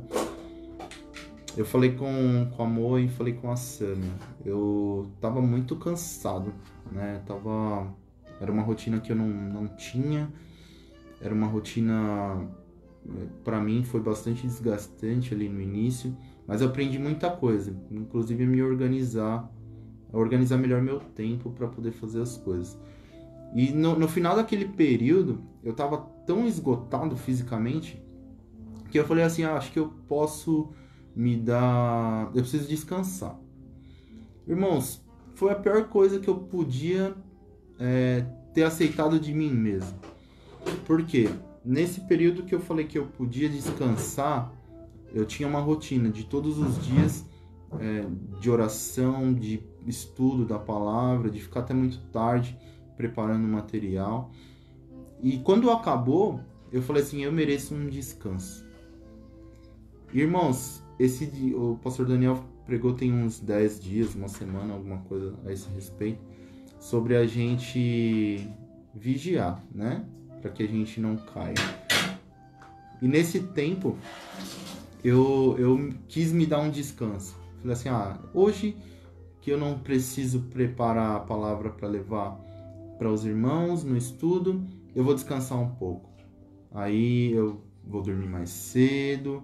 eu falei com a Mo e falei com a Sâmia. Eu tava muito cansado, né? Era uma rotina que eu não tinha, era uma rotina, para mim, foi bastante desgastante ali no início, mas eu aprendi muita coisa, inclusive a organizar melhor meu tempo para poder fazer as coisas. E no final daquele período, eu tava tão esgotado fisicamente que eu falei assim, acho que eu posso eu preciso descansar. Irmãos, foi a pior coisa que eu podia ter aceitado de mim mesmo. Por quê? Nesse período que eu falei que eu podia descansar, eu tinha uma rotina de todos os dias de oração, de estudo da palavra, de ficar até muito tarde preparando o material. E quando acabou, eu falei assim, eu mereço um descanso. Irmãos, o pastor Daniel pregou tem uns 10 dias, uma semana, alguma coisa a esse respeito, sobre a gente vigiar, né? Para que a gente não caia. E nesse tempo, eu quis me dar um descanso. Falei assim, hoje que eu não preciso preparar a palavra para levar para os irmãos no estudo, eu vou descansar um pouco. Aí eu vou dormir mais cedo,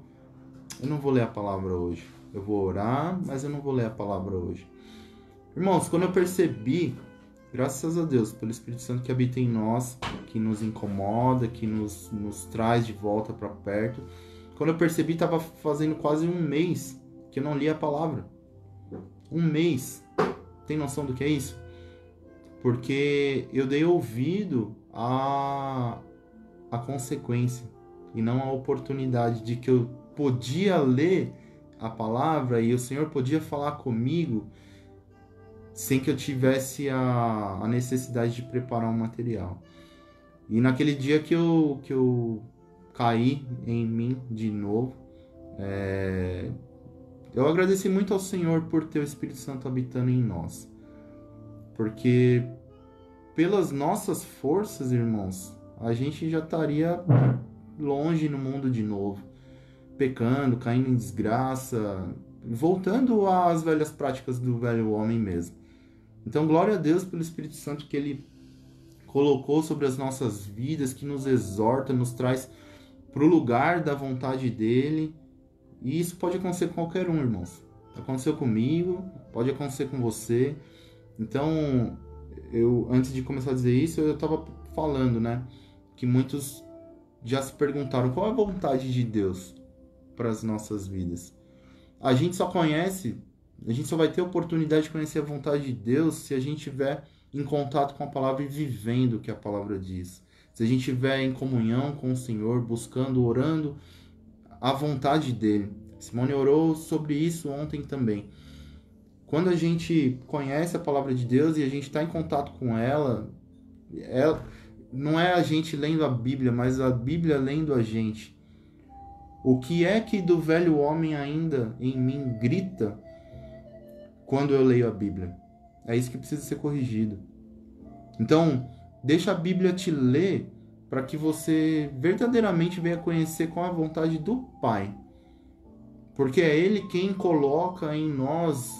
eu não vou ler a palavra hoje. Eu vou orar, mas eu não vou ler a palavra hoje. Irmãos, quando eu percebi, graças a Deus, pelo Espírito Santo que habita em nós, que nos incomoda, que nos traz de volta para perto, quando eu percebi, estava fazendo quase um mês que eu não lia a palavra. Um mês. Tem noção do que é isso? Porque eu dei ouvido à consequência e não à oportunidade de que eu podia ler a palavra e o Senhor podia falar comigo sem que eu tivesse a necessidade de preparar um material. E naquele dia que eu caí em mim de novo, eu agradeci muito ao Senhor por ter o Espírito Santo habitando em nós. Porque pelas nossas forças, irmãos, a gente já estaria longe no mundo de novo, pecando, caindo em desgraça, voltando às velhas práticas do velho homem mesmo. Então, glória a Deus pelo Espírito Santo que Ele colocou sobre as nossas vidas, que nos exorta, nos traz para o lugar da vontade dEle. E isso pode acontecer com qualquer um, irmãos. Aconteceu comigo, pode acontecer com você. Então, antes de começar a dizer isso, eu estava falando, né, que muitos já se perguntaram qual é a vontade de Deus para as nossas vidas. A gente só vai ter oportunidade de conhecer a vontade de Deus se a gente estiver em contato com a palavra e vivendo o que a palavra diz. Se a gente estiver em comunhão com o Senhor, buscando, orando a vontade dele. Simone orou sobre isso ontem também. Quando a gente conhece a palavra de Deus e a gente está em contato com ela, não é a gente lendo a Bíblia, mas a Bíblia lendo a gente. O que é que do velho homem ainda em mim grita quando eu leio a Bíblia? É isso que precisa ser corrigido. Então, deixa a Bíblia te ler para que você verdadeiramente venha conhecer qual é a vontade do Pai. Porque é Ele quem coloca em nós.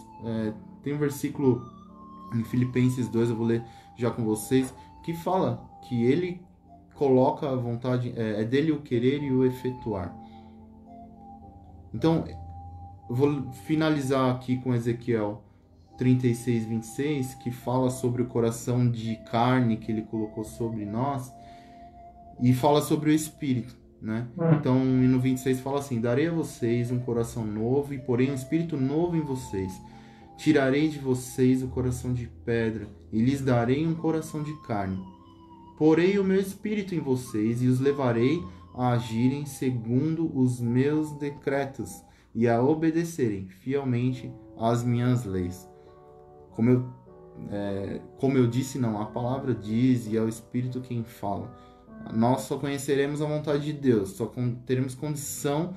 Tem um versículo em Filipenses 2, eu vou ler já com vocês, que fala que Ele coloca a vontade, é dele o querer e o efetuar. Então, eu vou finalizar aqui com Ezequiel 36, 26, que fala sobre o coração de carne que Ele colocou sobre nós, e fala sobre o Espírito, né? Então, no 26 fala assim, darei a vocês um coração novo e porém um Espírito novo em vocês. Tirarei de vocês o coração de pedra e lhes darei um coração de carne. Porei o meu Espírito em vocês e os levarei a agirem segundo os meus decretos e a obedecerem fielmente às minhas leis. Como eu disse, a palavra diz e é o Espírito quem fala. Nós só conheceremos a vontade de Deus, só teremos condição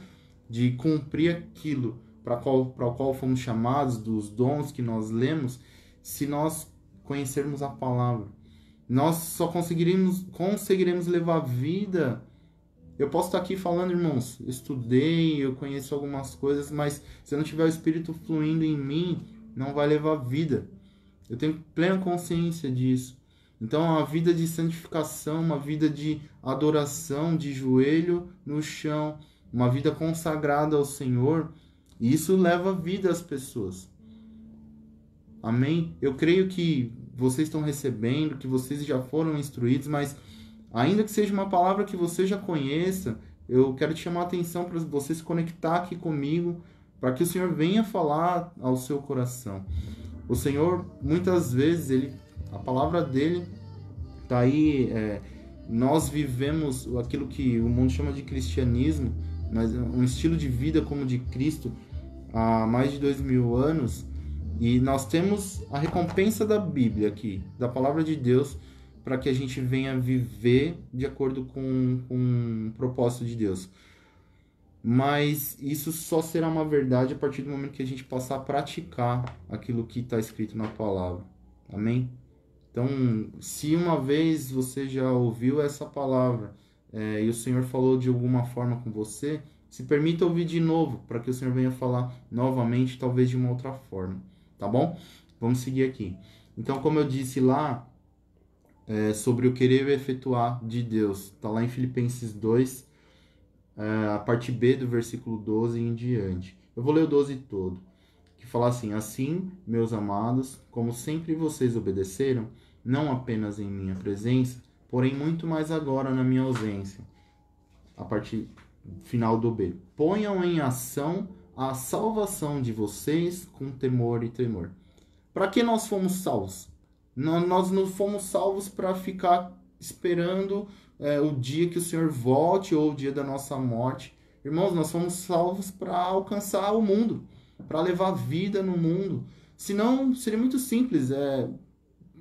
de cumprir aquilo para o qual fomos chamados, dos dons que nós lemos, se nós conhecermos a palavra. Nós só conseguiremos levar vida. Eu posso estar aqui falando, irmãos, eu estudei, eu conheço algumas coisas, mas se eu não tiver o Espírito fluindo em mim, não vai levar vida. Eu tenho plena consciência disso. Então, a vida de santificação, uma vida de adoração, de joelho no chão, uma vida consagrada ao Senhor, isso leva vida às pessoas. Amém? Eu creio que vocês estão recebendo, que vocês já foram instruídos, mas ainda que seja uma palavra que você já conheça, eu quero te chamar a atenção para você se conectar aqui comigo, para que o Senhor venha falar ao seu coração. O Senhor, muitas vezes, a palavra dele está aí. Nós vivemos aquilo que o mundo chama de cristianismo, mas um estilo de vida como de Cristo há mais de 2000 anos, e nós temos a recompensa da Bíblia aqui, da palavra de Deus, para que a gente venha viver de acordo com o propósito de Deus. Mas isso só será uma verdade a partir do momento que a gente passar a praticar aquilo que está escrito na palavra. Amém? Então, se uma vez você já ouviu essa palavra e o Senhor falou de alguma forma com você, se permita ouvir de novo, para que o Senhor venha falar novamente, talvez de uma outra forma. Tá bom? Vamos seguir aqui. Então, como eu disse lá, sobre o querer efetuar de Deus, está lá em Filipenses 2, a parte B do versículo 12 em diante. Eu vou ler o 12 todo, que fala assim: assim, meus amados, como sempre vocês obedeceram, não apenas em minha presença, porém muito mais agora na minha ausência. A parte final do B. Ponham em ação a salvação de vocês com temor e tremor. Para que nós fomos salvos? Nós não fomos salvos para ficar esperando o dia que o Senhor volte ou o dia da nossa morte. Irmãos, nós fomos salvos para alcançar o mundo, para levar vida no mundo. Senão, seria muito simples.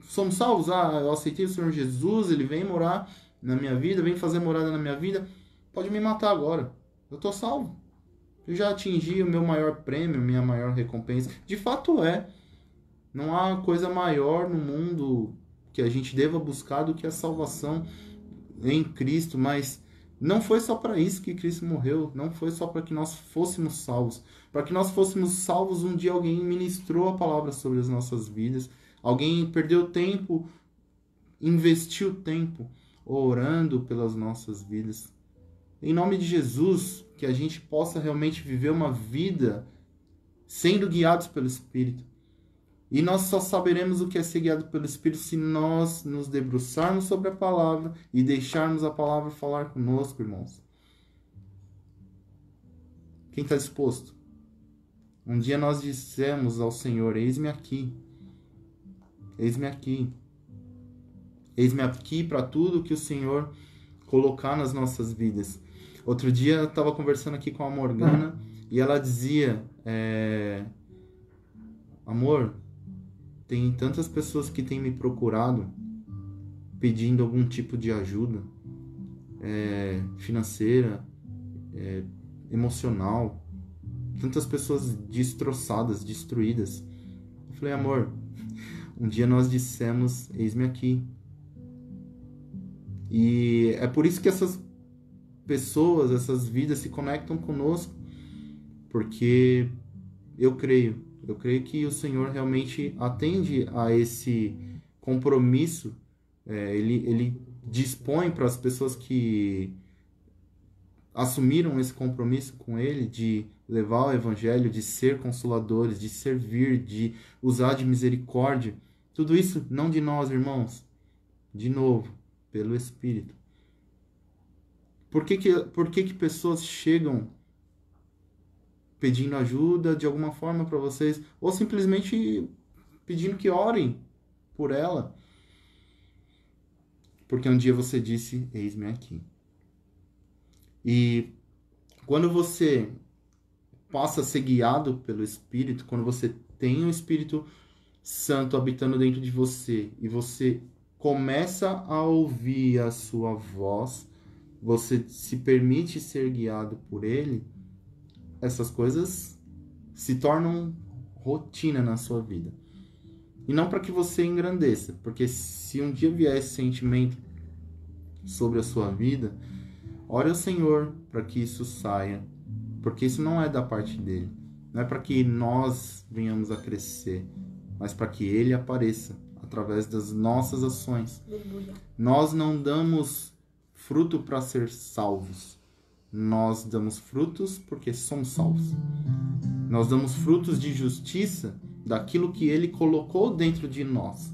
Somos salvos? Eu aceitei o Senhor Jesus, Ele vem morar na minha vida, vem fazer morada na minha vida. Pode me matar agora. Eu estou salvo. Eu já atingi o meu maior prêmio, minha maior recompensa. De fato Não há coisa maior no mundo que a gente deva buscar do que a salvação em Cristo, mas não foi só para isso que Cristo morreu, não foi só para que nós fôssemos salvos. Para que nós fôssemos salvos, um dia alguém ministrou a palavra sobre as nossas vidas, alguém perdeu tempo, investiu tempo orando pelas nossas vidas. Em nome de Jesus, que a gente possa realmente viver uma vida sendo guiados pelo Espírito. E nós só saberemos o que é ser guiado pelo Espírito se nós nos debruçarmos sobre a palavra e deixarmos a palavra falar conosco, irmãos. Quem está disposto? Um dia nós dissemos ao Senhor: eis-me aqui. Eis-me aqui. Eis-me aqui para tudo que o Senhor colocar nas nossas vidas. Outro dia eu estava conversando aqui com a Morgana e ela dizia: amor, tem tantas pessoas que têm me procurado pedindo algum tipo de ajuda financeira, emocional, tantas pessoas destroçadas, destruídas. Eu falei: amor, um dia nós dissemos: eis-me aqui. E é por isso que essas pessoas, essas vidas se conectam conosco, porque eu creio que o Senhor realmente atende a esse compromisso. Ele dispõe para as pessoas que assumiram esse compromisso com Ele de levar o Evangelho, de ser consoladores, de servir, de usar de misericórdia. Tudo isso não de nós, irmãos, de novo, pelo Espírito. Por que pessoas chegam pedindo ajuda de alguma forma para vocês, ou simplesmente pedindo que orem por ela? Porque um dia você disse: eis-me aqui. E quando você passa a ser guiado pelo Espírito, quando você tem o Espírito Santo habitando dentro de você e você começa a ouvir a sua voz, você se permite ser guiado por Ele, essas coisas se tornam rotina na sua vida. E não para que você engrandeça, porque se um dia vier esse sentimento sobre a sua vida, ore ao Senhor para que isso saia, porque isso não é da parte dele. Não é para que nós venhamos a crescer, mas para que ele apareça através das nossas ações. Nós não damos fruto para ser salvos. Nós damos frutos porque somos salvos. Nós damos frutos de justiça daquilo que ele colocou dentro de nós.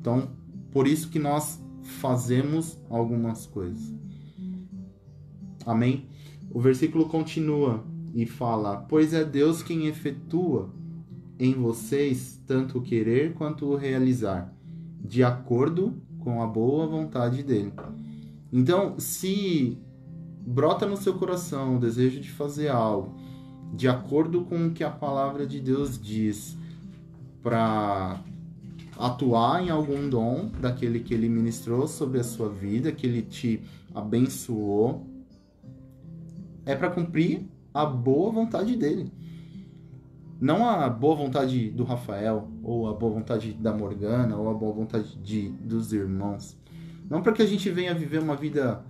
Então, por isso que nós fazemos algumas coisas. Amém? O versículo continua e fala: pois é Deus quem efetua em vocês tanto o querer quanto o realizar, de acordo com a boa vontade dele. Então, se brota no seu coração o desejo de fazer algo de acordo com o que a palavra de Deus diz, para atuar em algum dom daquele que ele ministrou sobre a sua vida, que ele te abençoou, é para cumprir a boa vontade dele. Não a boa vontade do Rafael, ou a boa vontade da Morgana, ou a boa vontade dos irmãos. Não para que a gente venha viver uma vida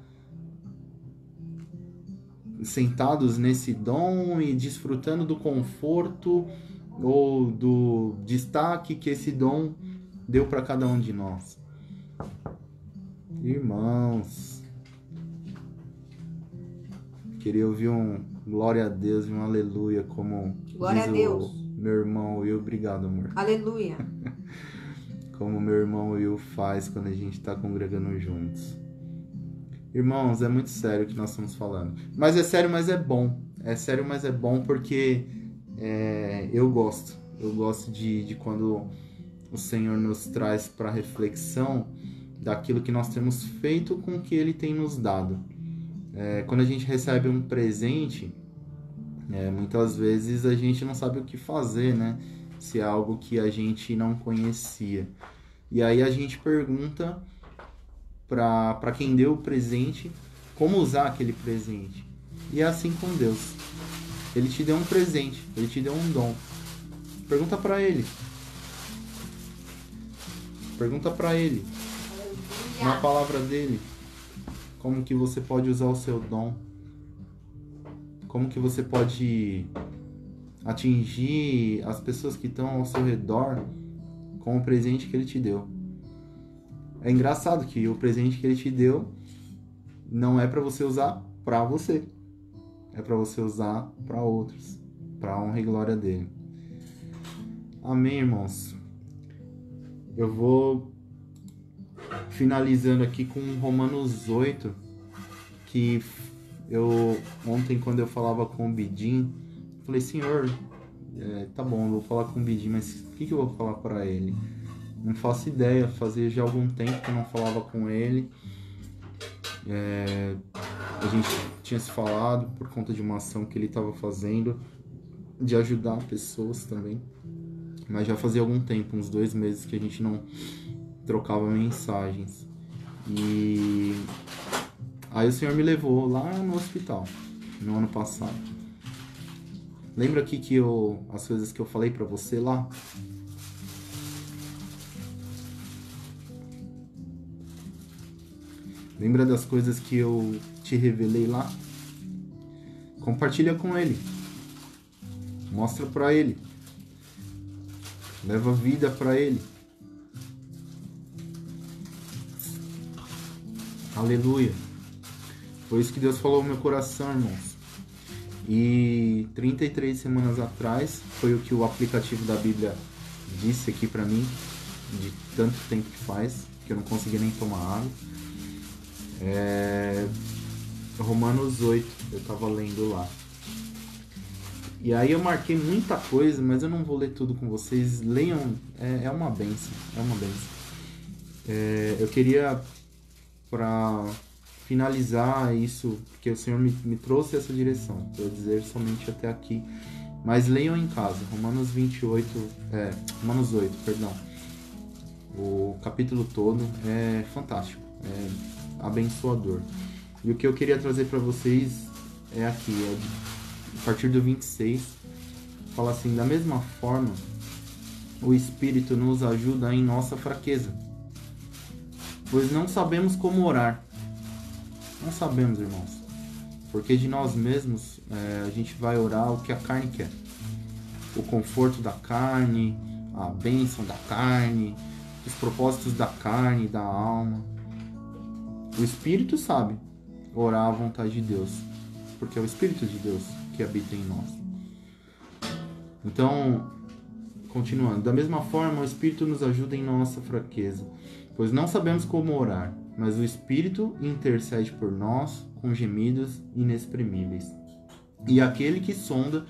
sentados nesse dom e desfrutando do conforto ou do destaque que esse dom deu para cada um de nós. Irmãos, queria ouvir um glória a Deus e um aleluia, como glória diz a Deus. Meu irmão Will. Obrigado, amor. Aleluia. Como meu irmão Will faz quando a gente está congregando juntos. Irmãos, é muito sério o que nós estamos falando. Mas é sério, mas é bom. É sério, mas é bom porque eu gosto. Eu gosto de quando o Senhor nos traz para reflexão daquilo que nós temos feito com o que Ele tem nos dado. Quando a gente recebe um presente, muitas vezes a gente não sabe o que fazer, né? Se é algo que a gente não conhecia. E aí a gente pergunta para quem deu o presente como usar aquele presente. E é assim com Deus. Ele te deu um presente, ele te deu um dom. Pergunta para ele. Pergunta para ele, na palavra dele, como que você pode usar o seu dom. Como que você pode atingir as pessoas que estão ao seu redor com o presente que ele te deu. É engraçado que o presente que ele te deu não é para você usar para você. É para você usar para outros, para a honra e glória dele. Amém, irmãos? Eu vou finalizando aqui com Romanos 8, que ontem, quando eu falava com o Bidim, falei: Senhor, tá bom, eu vou falar com o Bidim, mas o que eu vou falar para ele? Não faço ideia, fazia já algum tempo que eu não falava com ele. A gente tinha se falado por conta de uma ação que ele estava fazendo, de ajudar pessoas também. Mas já fazia algum tempo, uns 2 meses, que a gente não trocava mensagens. E aí o Senhor me levou lá no hospital, no ano passado. Lembra aqui que as coisas que eu falei pra você lá? Lembra das coisas que eu te revelei lá? Compartilha com ele. Mostra pra ele. Leva vida pra ele. Aleluia. Foi isso que Deus falou no meu coração, irmãos. E 33 semanas atrás, foi o que o aplicativo da Bíblia disse aqui pra mim, de tanto tempo que faz, que eu não conseguia nem tomar água. Romanos 8, eu tava lendo lá. E aí eu marquei muita coisa, mas eu não vou ler tudo com vocês. Leiam, é uma bênção, é uma bênção. Eu queria, para finalizar isso, porque o Senhor me trouxe essa direção, para eu dizer somente até aqui. Mas leiam em casa, Romanos 8, perdão. O capítulo todo é fantástico, é abençoador. E o que eu queria trazer para vocês é aqui, a partir do 26, Fala assim: da mesma forma, o Espírito nos ajuda em nossa fraqueza, pois não sabemos como orar. Não sabemos, irmãos. Porque de nós mesmos a gente vai orar o que a carne quer. O conforto da carne, a bênção da carne, os propósitos da carne, da alma. O Espírito sabe orar à vontade de Deus, porque é o Espírito de Deus que habita em nós. Então, continuando, da mesma forma o Espírito nos ajuda em nossa fraqueza, pois não sabemos como orar, mas o Espírito intercede por nós com gemidos inexprimíveis. E aquele que sonda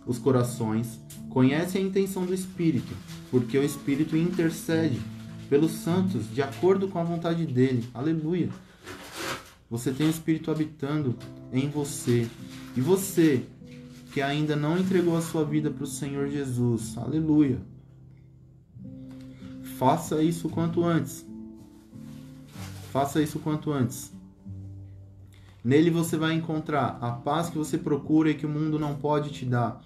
os corações conhece a intenção do Espírito, porque o Espírito intercede pelos santos de acordo com a vontade dele. Aleluia! Você tem o Espírito habitando em você. E você que ainda não entregou a sua vida para o Senhor Jesus, aleluia! Faça isso o quanto antes. Faça isso o quanto antes. Nele você vai encontrar a paz que você procura e que o mundo não pode te dar.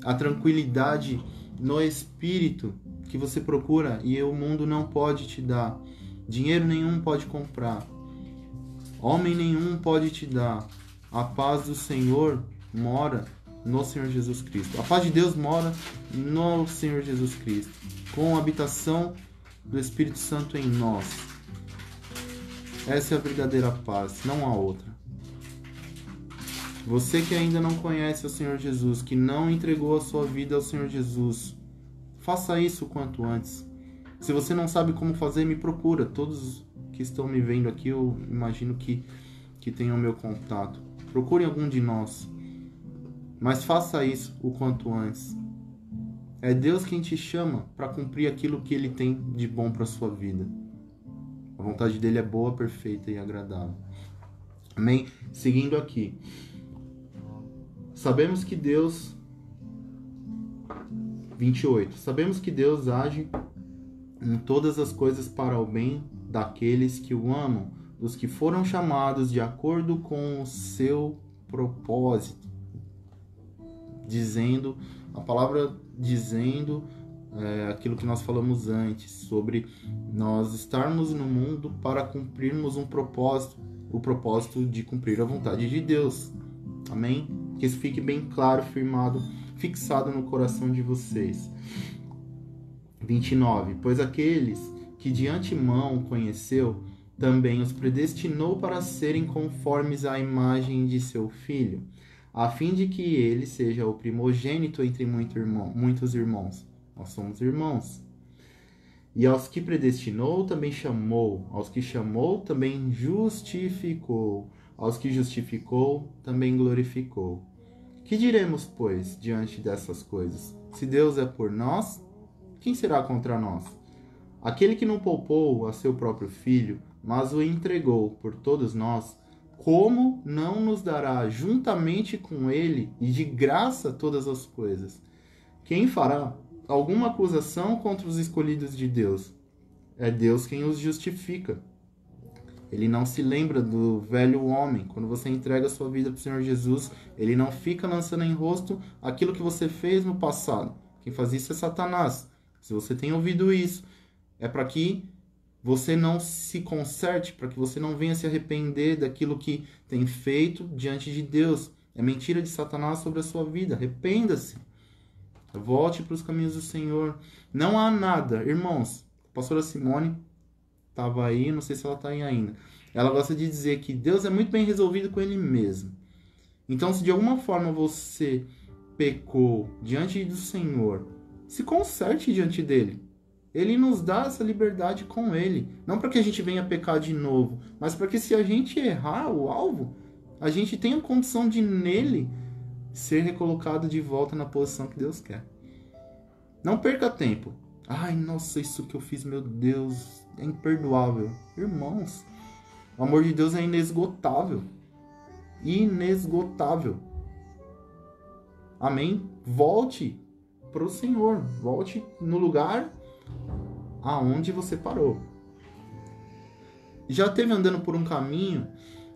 A tranquilidade no espírito que você procura e o mundo não pode te dar. Dinheiro nenhum pode comprar. Homem nenhum pode te dar. A paz do Senhor mora no Senhor Jesus Cristo. A paz de Deus mora no Senhor Jesus Cristo, com a habitação do Espírito Santo em nós. Essa é a verdadeira paz, não há outra. Você que ainda não conhece o Senhor Jesus, que não entregou a sua vida ao Senhor Jesus, faça isso o quanto antes. Se você não sabe como fazer, me procura. Todos que estão me vendo aqui, eu imagino que tenham meu contato. Procure algum de nós. Mas faça isso o quanto antes. É Deus quem te chama para cumprir aquilo que Ele tem de bom para a sua vida. A vontade dele é boa, perfeita e agradável. Amém? Seguindo aqui. Sabemos que Deus... 28. Sabemos que Deus age em todas as coisas para o bem daqueles que o amam, dos que foram chamados de acordo com o seu propósito. Dizendo, a palavra dizendo... aquilo que nós falamos antes, sobre nós estarmos no mundo para cumprirmos um propósito, o propósito de cumprir a vontade de Deus. Amém? Que isso fique bem claro, firmado, fixado no coração de vocês. 29. Pois aqueles que de antemão conheceu, também os predestinou para serem conformes à imagem de seu Filho, a fim de que ele seja o primogênito entre muitos irmãos. Nós somos irmãos. E aos que predestinou, também chamou. Aos que chamou, também justificou. Aos que justificou, também glorificou. Que diremos, pois, diante dessas coisas? Se Deus é por nós, quem será contra nós? Aquele que não poupou a seu próprio Filho, mas o entregou por todos nós, como não nos dará juntamente com ele e de graça todas as coisas? Quem fará alguma acusação contra os escolhidos de Deus? É Deus quem os justifica. Ele não se lembra do velho homem. Quando você entrega a sua vida para o Senhor Jesus, ele não fica lançando em rosto aquilo que você fez no passado. Quem faz isso é Satanás. Se você tem ouvido isso, é para que você não se conserte, para que você não venha se arrepender daquilo que tem feito diante de Deus. É mentira de Satanás sobre a sua vida. Arrependa-se. Volte para os caminhos do Senhor. Não há nada, irmãos. A pastora Simone estava aí, não sei se ela está aí ainda. Ela gosta de dizer que Deus é muito bem resolvido com Ele mesmo. Então, se de alguma forma você pecou diante do Senhor, se conserte diante dele. Ele nos dá essa liberdade com Ele. Não para que a gente venha pecar de novo, mas para que se a gente errar o alvo, a gente tenha a condição de nele ser recolocado de volta na posição que Deus quer. Não perca tempo. Ai, nossa, isso que eu fiz, meu Deus, é imperdoável. Irmãos, o amor de Deus é inesgotável. Inesgotável. Amém? Volte para o Senhor. Volte no lugar aonde você parou. Já esteve andando por um caminho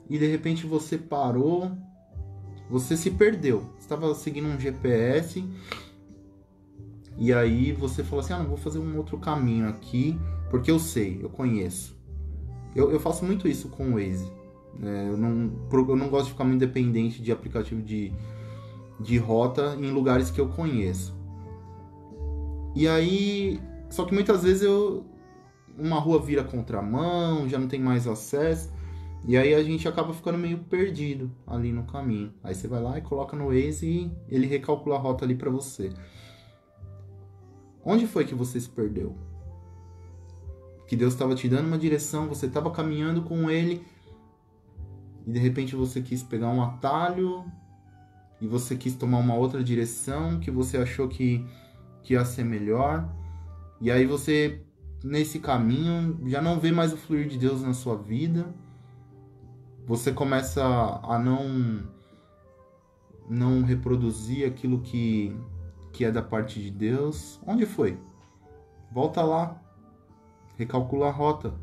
e de repente você parou, você se perdeu. Você estava seguindo um GPS e aí você falou assim, não, vou fazer um outro caminho aqui, porque eu sei, eu conheço. Eu faço muito isso com o Waze. Eu não gosto de ficar muito dependente de aplicativo de rota em lugares que eu conheço. E aí, só que muitas vezes uma rua vira contramão, já não tem mais acesso, e aí a gente acaba ficando meio perdido ali no caminho. Aí você vai lá e coloca no Waze e ele recalcula a rota ali para você. Onde foi que você se perdeu? Que Deus estava te dando uma direção, você estava caminhando com ele e de repente você quis pegar um atalho e você quis tomar uma outra direção que você achou que ia ser melhor. E aí você, nesse caminho, já não vê mais o fluir de Deus na sua vida. Você começa a não reproduzir aquilo que é da parte de Deus. Onde foi? Volta lá. Recalcula a rota.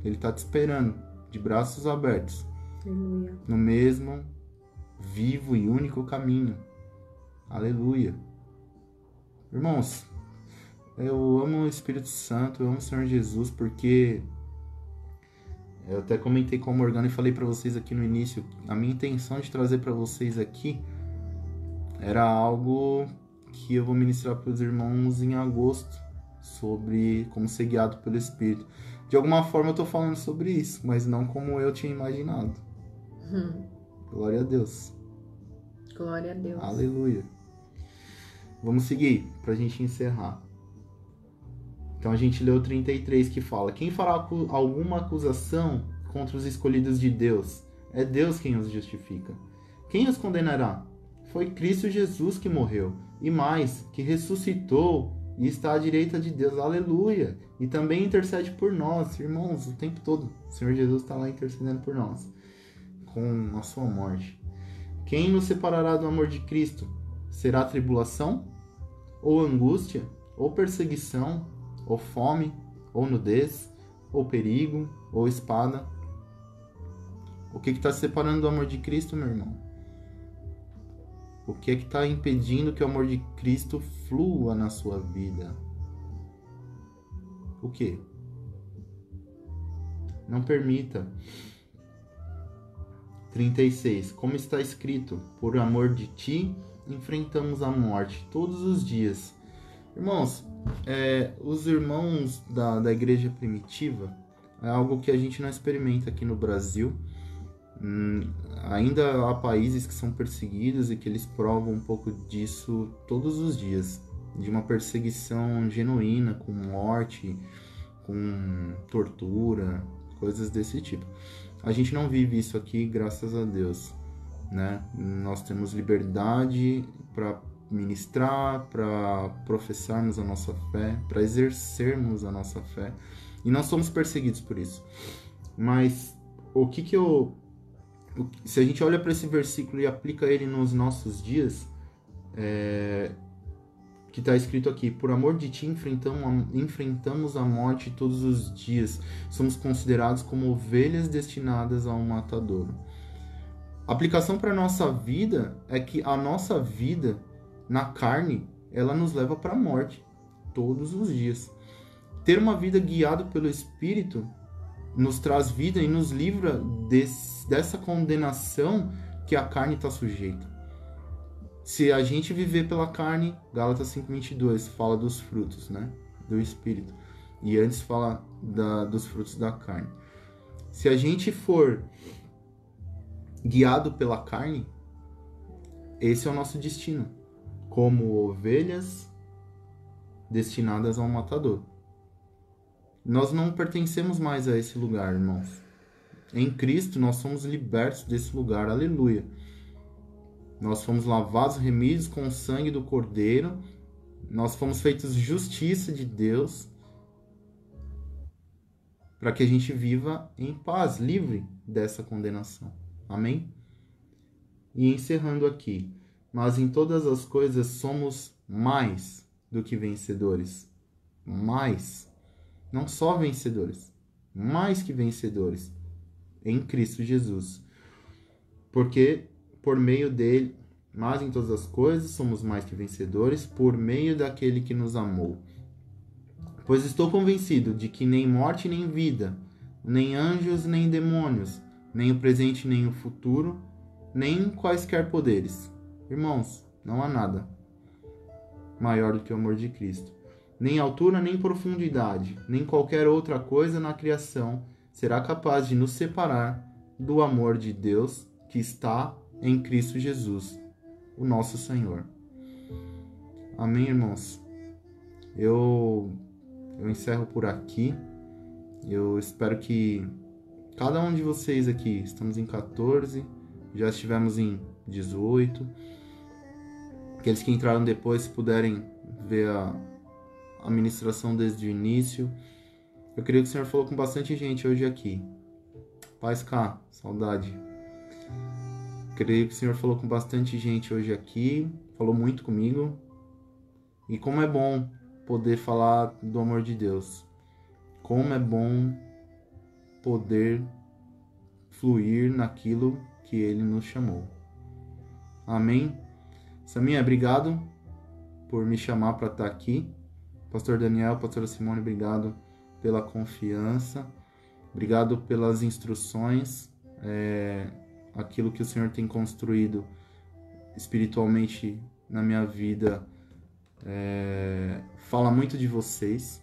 Ele está te esperando, de braços abertos. Aleluia. No mesmo vivo e único caminho. Aleluia. Irmãos, eu amo o Espírito Santo, eu amo o Senhor Jesus, porque eu até comentei com a Morgana e falei para vocês aqui no início, a minha intenção de trazer para vocês aqui era algo que eu vou ministrar para os irmãos em agosto, sobre como ser guiado pelo Espírito. De alguma forma eu tô falando sobre isso, mas não como eu tinha imaginado. Glória a Deus. Glória a Deus. Aleluia. Vamos seguir pra gente encerrar. Então a gente leu 33 que fala: quem fará alguma acusação contra os escolhidos de Deus? É Deus quem os justifica. Quem os condenará? Foi Cristo Jesus que morreu, e mais, que ressuscitou e está à direita de Deus. Aleluia! E também intercede por nós, irmãos, o tempo todo. O Senhor Jesus está lá intercedendo por nós, com a sua morte. Quem nos separará do amor de Cristo? Será tribulação? Ou angústia? Ou perseguição? Ou fome? Ou nudez? Ou perigo? Ou espada? O que está separando do amor de Cristo, meu irmão? O que está impedindo que o amor de Cristo flua na sua vida? O que? Não permita. 36. Como está escrito, por amor de ti, enfrentamos a morte todos os dias. Irmãos, os irmãos da igreja primitiva é algo que a gente não experimenta aqui no Brasil. Ainda há países que são perseguidos e que eles provam um pouco disso todos os dias, de uma perseguição genuína, com morte, com tortura, coisas desse tipo. A gente não vive isso aqui, graças a Deus, né? Nós temos liberdade para ministrar, para professarmos a nossa fé, para exercermos a nossa fé, e nós somos perseguidos por isso. Mas se a gente olha para esse versículo e aplica ele nos nossos dias, que está escrito aqui: por amor de ti enfrentamos a morte todos os dias, somos considerados como ovelhas destinadas a um matadouro. A aplicação para a nossa vida é que a nossa vida na carne, ela nos leva para a morte todos os dias. Ter uma vida guiada pelo Espírito nos traz vida e nos livra dessa condenação que a carne está sujeita. Se a gente viver pela carne, Gálatas 5:22 fala dos frutos, né, do Espírito, e antes fala dos frutos da carne. Se a gente for guiado pela carne, esse é o nosso destino, como ovelhas destinadas ao matador. Nós não pertencemos mais a esse lugar, irmãos. Em Cristo, nós somos libertos desse lugar. Aleluia. Nós fomos lavados, remidos com o sangue do Cordeiro. Nós fomos feitos justiça de Deus, para que a gente viva em paz, livre dessa condenação. Amém? E encerrando aqui: mas em todas as coisas somos mais do que vencedores. Mais. Não só vencedores, mais que vencedores, em Cristo Jesus. Porque por meio dele, Mas em todas as coisas somos mais que vencedores por meio daquele que nos amou. Pois estou convencido de que nem morte nem vida, nem anjos nem demônios, nem o presente nem o futuro, nem quaisquer poderes. Irmãos, não há nada maior do que o amor de Cristo. Nem altura, nem profundidade, nem qualquer outra coisa na criação será capaz de nos separar do amor de Deus que está em Cristo Jesus, o nosso Senhor. Amém, irmãos? Eu encerro por aqui. Eu espero que cada um de vocês aqui, estamos em 14, já estivemos em 18. Aqueles que entraram depois, se puderem ver a ministração desde o início. Eu creio que o Senhor falou com bastante gente hoje aqui. Paz cá, saudade. Creio que o Senhor falou com bastante gente hoje aqui, falou muito comigo. E como é bom poder falar do amor de Deus. Como é bom poder fluir naquilo que Ele nos chamou. Amém? Saminha, obrigado por me chamar para estar aqui. Pastor Daniel, Pastora Simone, obrigado pela confiança. Obrigado pelas instruções. Aquilo que o Senhor tem construído espiritualmente na minha vida fala muito de vocês.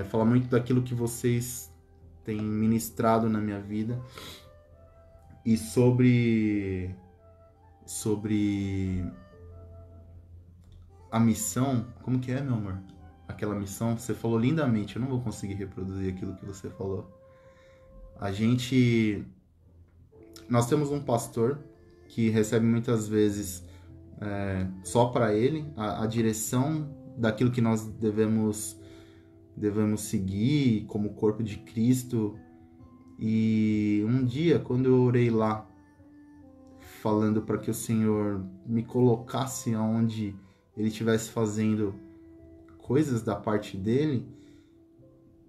Fala muito daquilo que vocês têm ministrado na minha vida. E sobre a missão, como que é, meu amor? Aquela missão, você falou lindamente, eu não vou conseguir reproduzir aquilo que você falou. Nós temos um pastor que recebe muitas vezes só para ele a direção daquilo que nós devemos seguir como corpo de Cristo. E um dia, quando eu orei lá, falando para que o Senhor me colocasse onde Ele estivesse fazendo coisas da parte dele,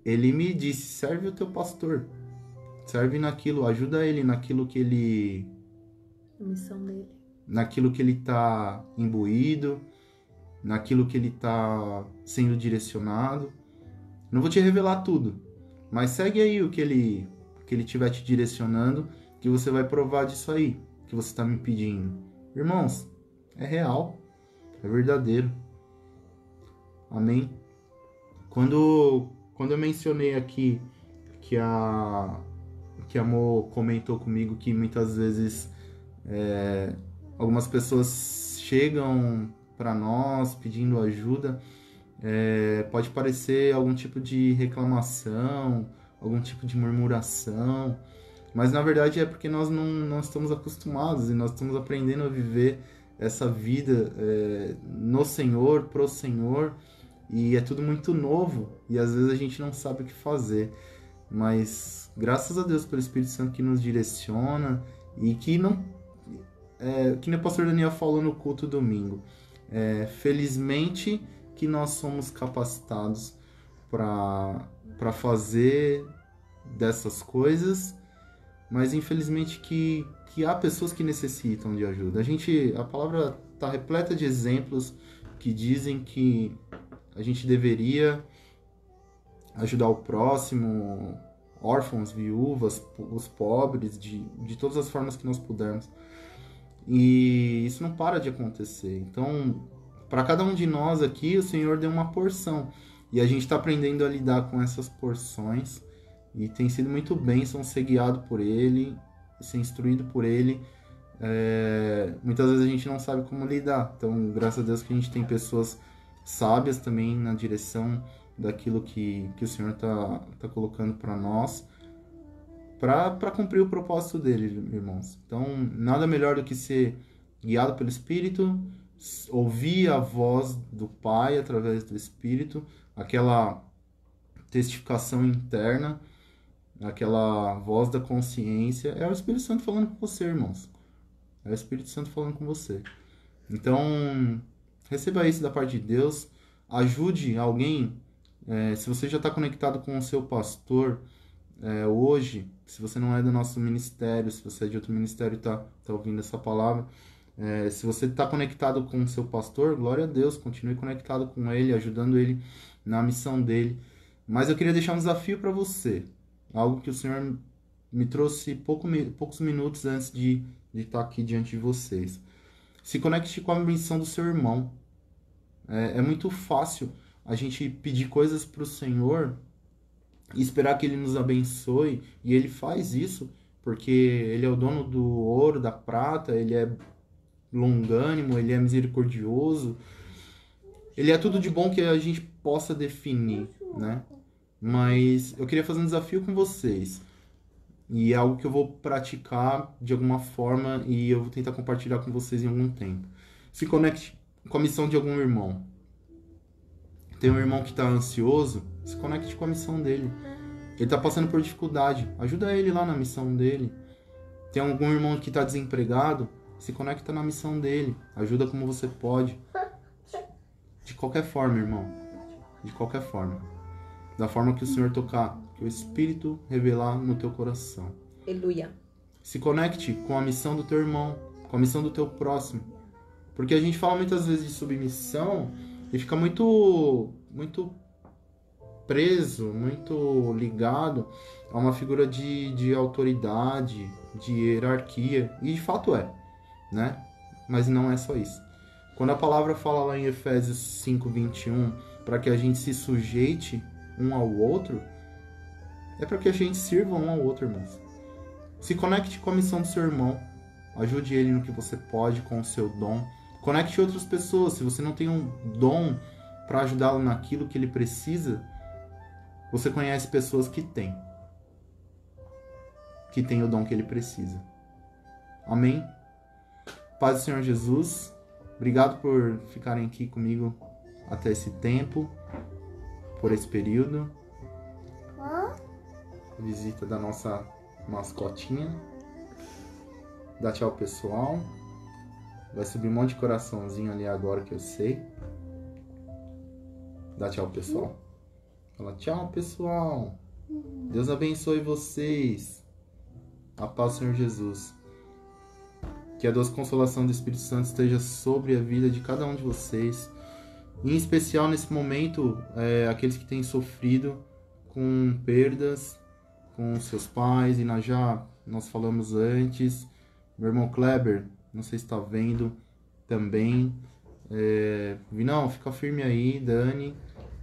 Ele me disse: serve o teu pastor, serve naquilo, ajuda ele naquilo que ele... A missão dele. Naquilo que ele está imbuído, naquilo que ele está sendo direcionado. Não vou te revelar tudo, mas segue aí o que ele estiver te direcionando, que você vai provar disso aí, que você está me pedindo. Irmãos, é real, é verdadeiro. Amém? Quando eu mencionei aqui que a Mo comentou comigo que muitas vezes algumas pessoas chegam para nós pedindo ajuda, pode parecer algum tipo de reclamação, algum tipo de murmuração, mas na verdade é porque nós não estamos acostumados e nós estamos aprendendo a viver essa vida no Senhor, pro Senhor, e é tudo muito novo e às vezes a gente não sabe o que fazer, mas graças a Deus pelo Espírito Santo que nos direciona e que não... que nem o pastor Daniel falou no culto domingo, felizmente que nós somos capacitados para fazer dessas coisas, mas infelizmente que há pessoas que necessitam de ajuda. A palavra está repleta de exemplos que dizem que a gente deveria ajudar o próximo, órfãos, viúvas, os pobres, de todas as formas que nós pudermos. E isso não para de acontecer. Então, para cada um de nós aqui, o Senhor deu uma porção. E a gente está aprendendo a lidar com essas porções. E tem sido muito bênção ser guiado por Ele, ser instruído por Ele. Muitas vezes a gente não sabe como lidar. Então, graças a Deus que a gente tem pessoas sábias também na direção daquilo que o Senhor está colocando para nós, para cumprir o propósito dele, irmãos. Então, nada melhor do que ser guiado pelo Espírito, ouvir a voz do Pai através do Espírito, aquela testificação interna, aquela voz da consciência. É o Espírito Santo falando com você, irmãos. É o Espírito Santo falando com você. Então, receba isso da parte de Deus. Ajude alguém. Se você já está conectado com o seu pastor hoje, se você não é do nosso ministério, se você é de outro ministério e está ouvindo essa palavra, Se você está conectado com o seu pastor, glória a Deus, continue conectado com ele, ajudando ele na missão dele. Mas eu queria deixar um desafio para você, algo que o Senhor me trouxe poucos minutos antes de estar aqui diante de vocês. Se conecte com a missão do seu irmão. É muito fácil a gente pedir coisas para o Senhor e esperar que Ele nos abençoe, e Ele faz isso porque Ele é o dono do ouro, da prata, Ele é longânimo, Ele é misericordioso, Ele é tudo de bom que a gente possa definir, né? Mas eu queria fazer um desafio com vocês, e é algo que eu vou praticar de alguma forma e eu vou tentar compartilhar com vocês em algum tempo. Se conecte com a missão de algum irmão. Tem um irmão que está ansioso, se conecte com a missão dele. Ele está passando por dificuldade, ajuda ele lá na missão dele. Tem algum irmão que está desempregado, se conecta na missão dele, ajuda como você pode. De qualquer forma, irmão, de qualquer forma. Da forma que o Senhor tocar, que o Espírito revelar no teu coração. Aleluia. Se conecte com a missão do teu irmão, com a missão do teu próximo. Porque a gente fala muitas vezes de submissão e fica muito preso, muito ligado a uma figura de autoridade, de hierarquia. E de fato é, né? Mas não é só isso. Quando a palavra fala lá em Efésios 5:21, para que a gente se sujeite um ao outro, é para que a gente sirva um ao outro, irmãos. Se conecte com a missão do seu irmão. Ajude ele no que você pode com o seu dom. Conecte outras pessoas. Se você não tem um dom para ajudá-lo naquilo que ele precisa, você conhece pessoas que têm o dom que ele precisa. Amém? Paz do Senhor Jesus. Obrigado por ficarem aqui comigo até esse tempo, por esse período. Visita da nossa mascotinha. Dá tchau, pessoal. Vai subir um monte de coraçãozinho ali agora que eu sei. Dá tchau, pessoal. Fala tchau, pessoal. Deus abençoe vocês. A paz do Senhor Jesus. Que a doce consolação do Espírito Santo esteja sobre a vida de cada um de vocês. Em especial nesse momento, aqueles que têm sofrido com perdas, com seus pais. E nós falamos antes. Meu irmão Kleber, não sei se está vendo também. Vinão, fica firme aí, Dani.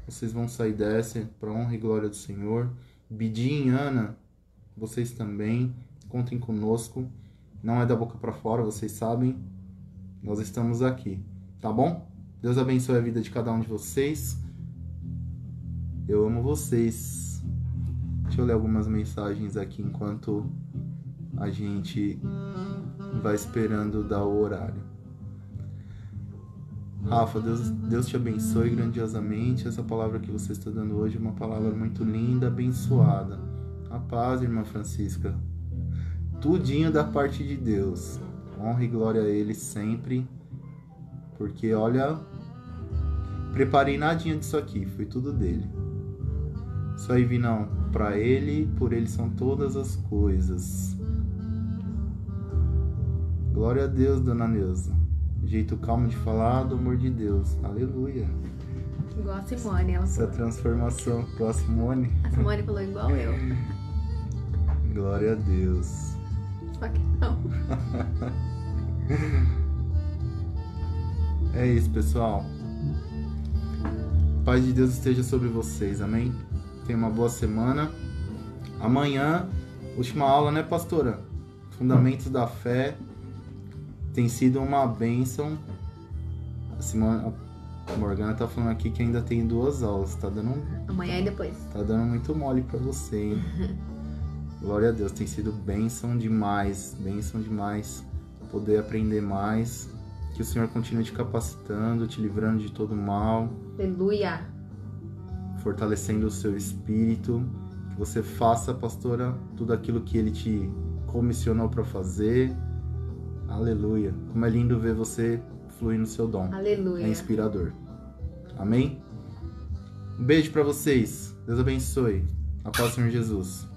Vocês vão sair dessa para honra e glória do Senhor. Bidim, Ana, vocês também. Contem conosco. Não é da boca para fora, vocês sabem. Nós estamos aqui, tá bom? Deus abençoe a vida de cada um de vocês. Eu amo vocês. Deixa eu ler algumas mensagens aqui enquanto a gente vai esperando dar o horário. Rafa, Deus te abençoe grandiosamente. Essa palavra que você está dando hoje é uma palavra muito linda, abençoada. A paz, irmã Francisca. Tudinho da parte de Deus. Honra e glória a Ele sempre. Porque, olha, preparei nadinha disso aqui. Foi tudo dele. Isso aí, Vinão. Para Ele, por Ele são todas as coisas. Glória a Deus, dona Neuza. Jeito calmo de falar do amor de Deus. Aleluia. Igual a Simone, ela Essa falou. transformação com a Simone. A Simone falou igual eu. Glória a Deus. Só que não. É isso, pessoal. Paz de Deus esteja sobre vocês, amém? Tenha uma boa semana. Amanhã, última aula, né, pastora? Fundamentos da fé. Tem sido uma bênção. A Morgana tá falando aqui que ainda tem 2 aulas. Tá dando Amanhã e depois. Tá dando muito mole pra você, hein? Glória a Deus, tem sido bênção demais. Bênção demais. Poder aprender mais. Que o Senhor continue te capacitando, te livrando de todo mal. Aleluia. Fortalecendo o seu espírito. Que você faça, pastora, tudo aquilo que Ele te comissionou pra fazer. Aleluia. Como é lindo ver você fluir no seu dom. Aleluia. É inspirador. Amém? Um beijo pra vocês. Deus abençoe. A paz do Senhor Jesus.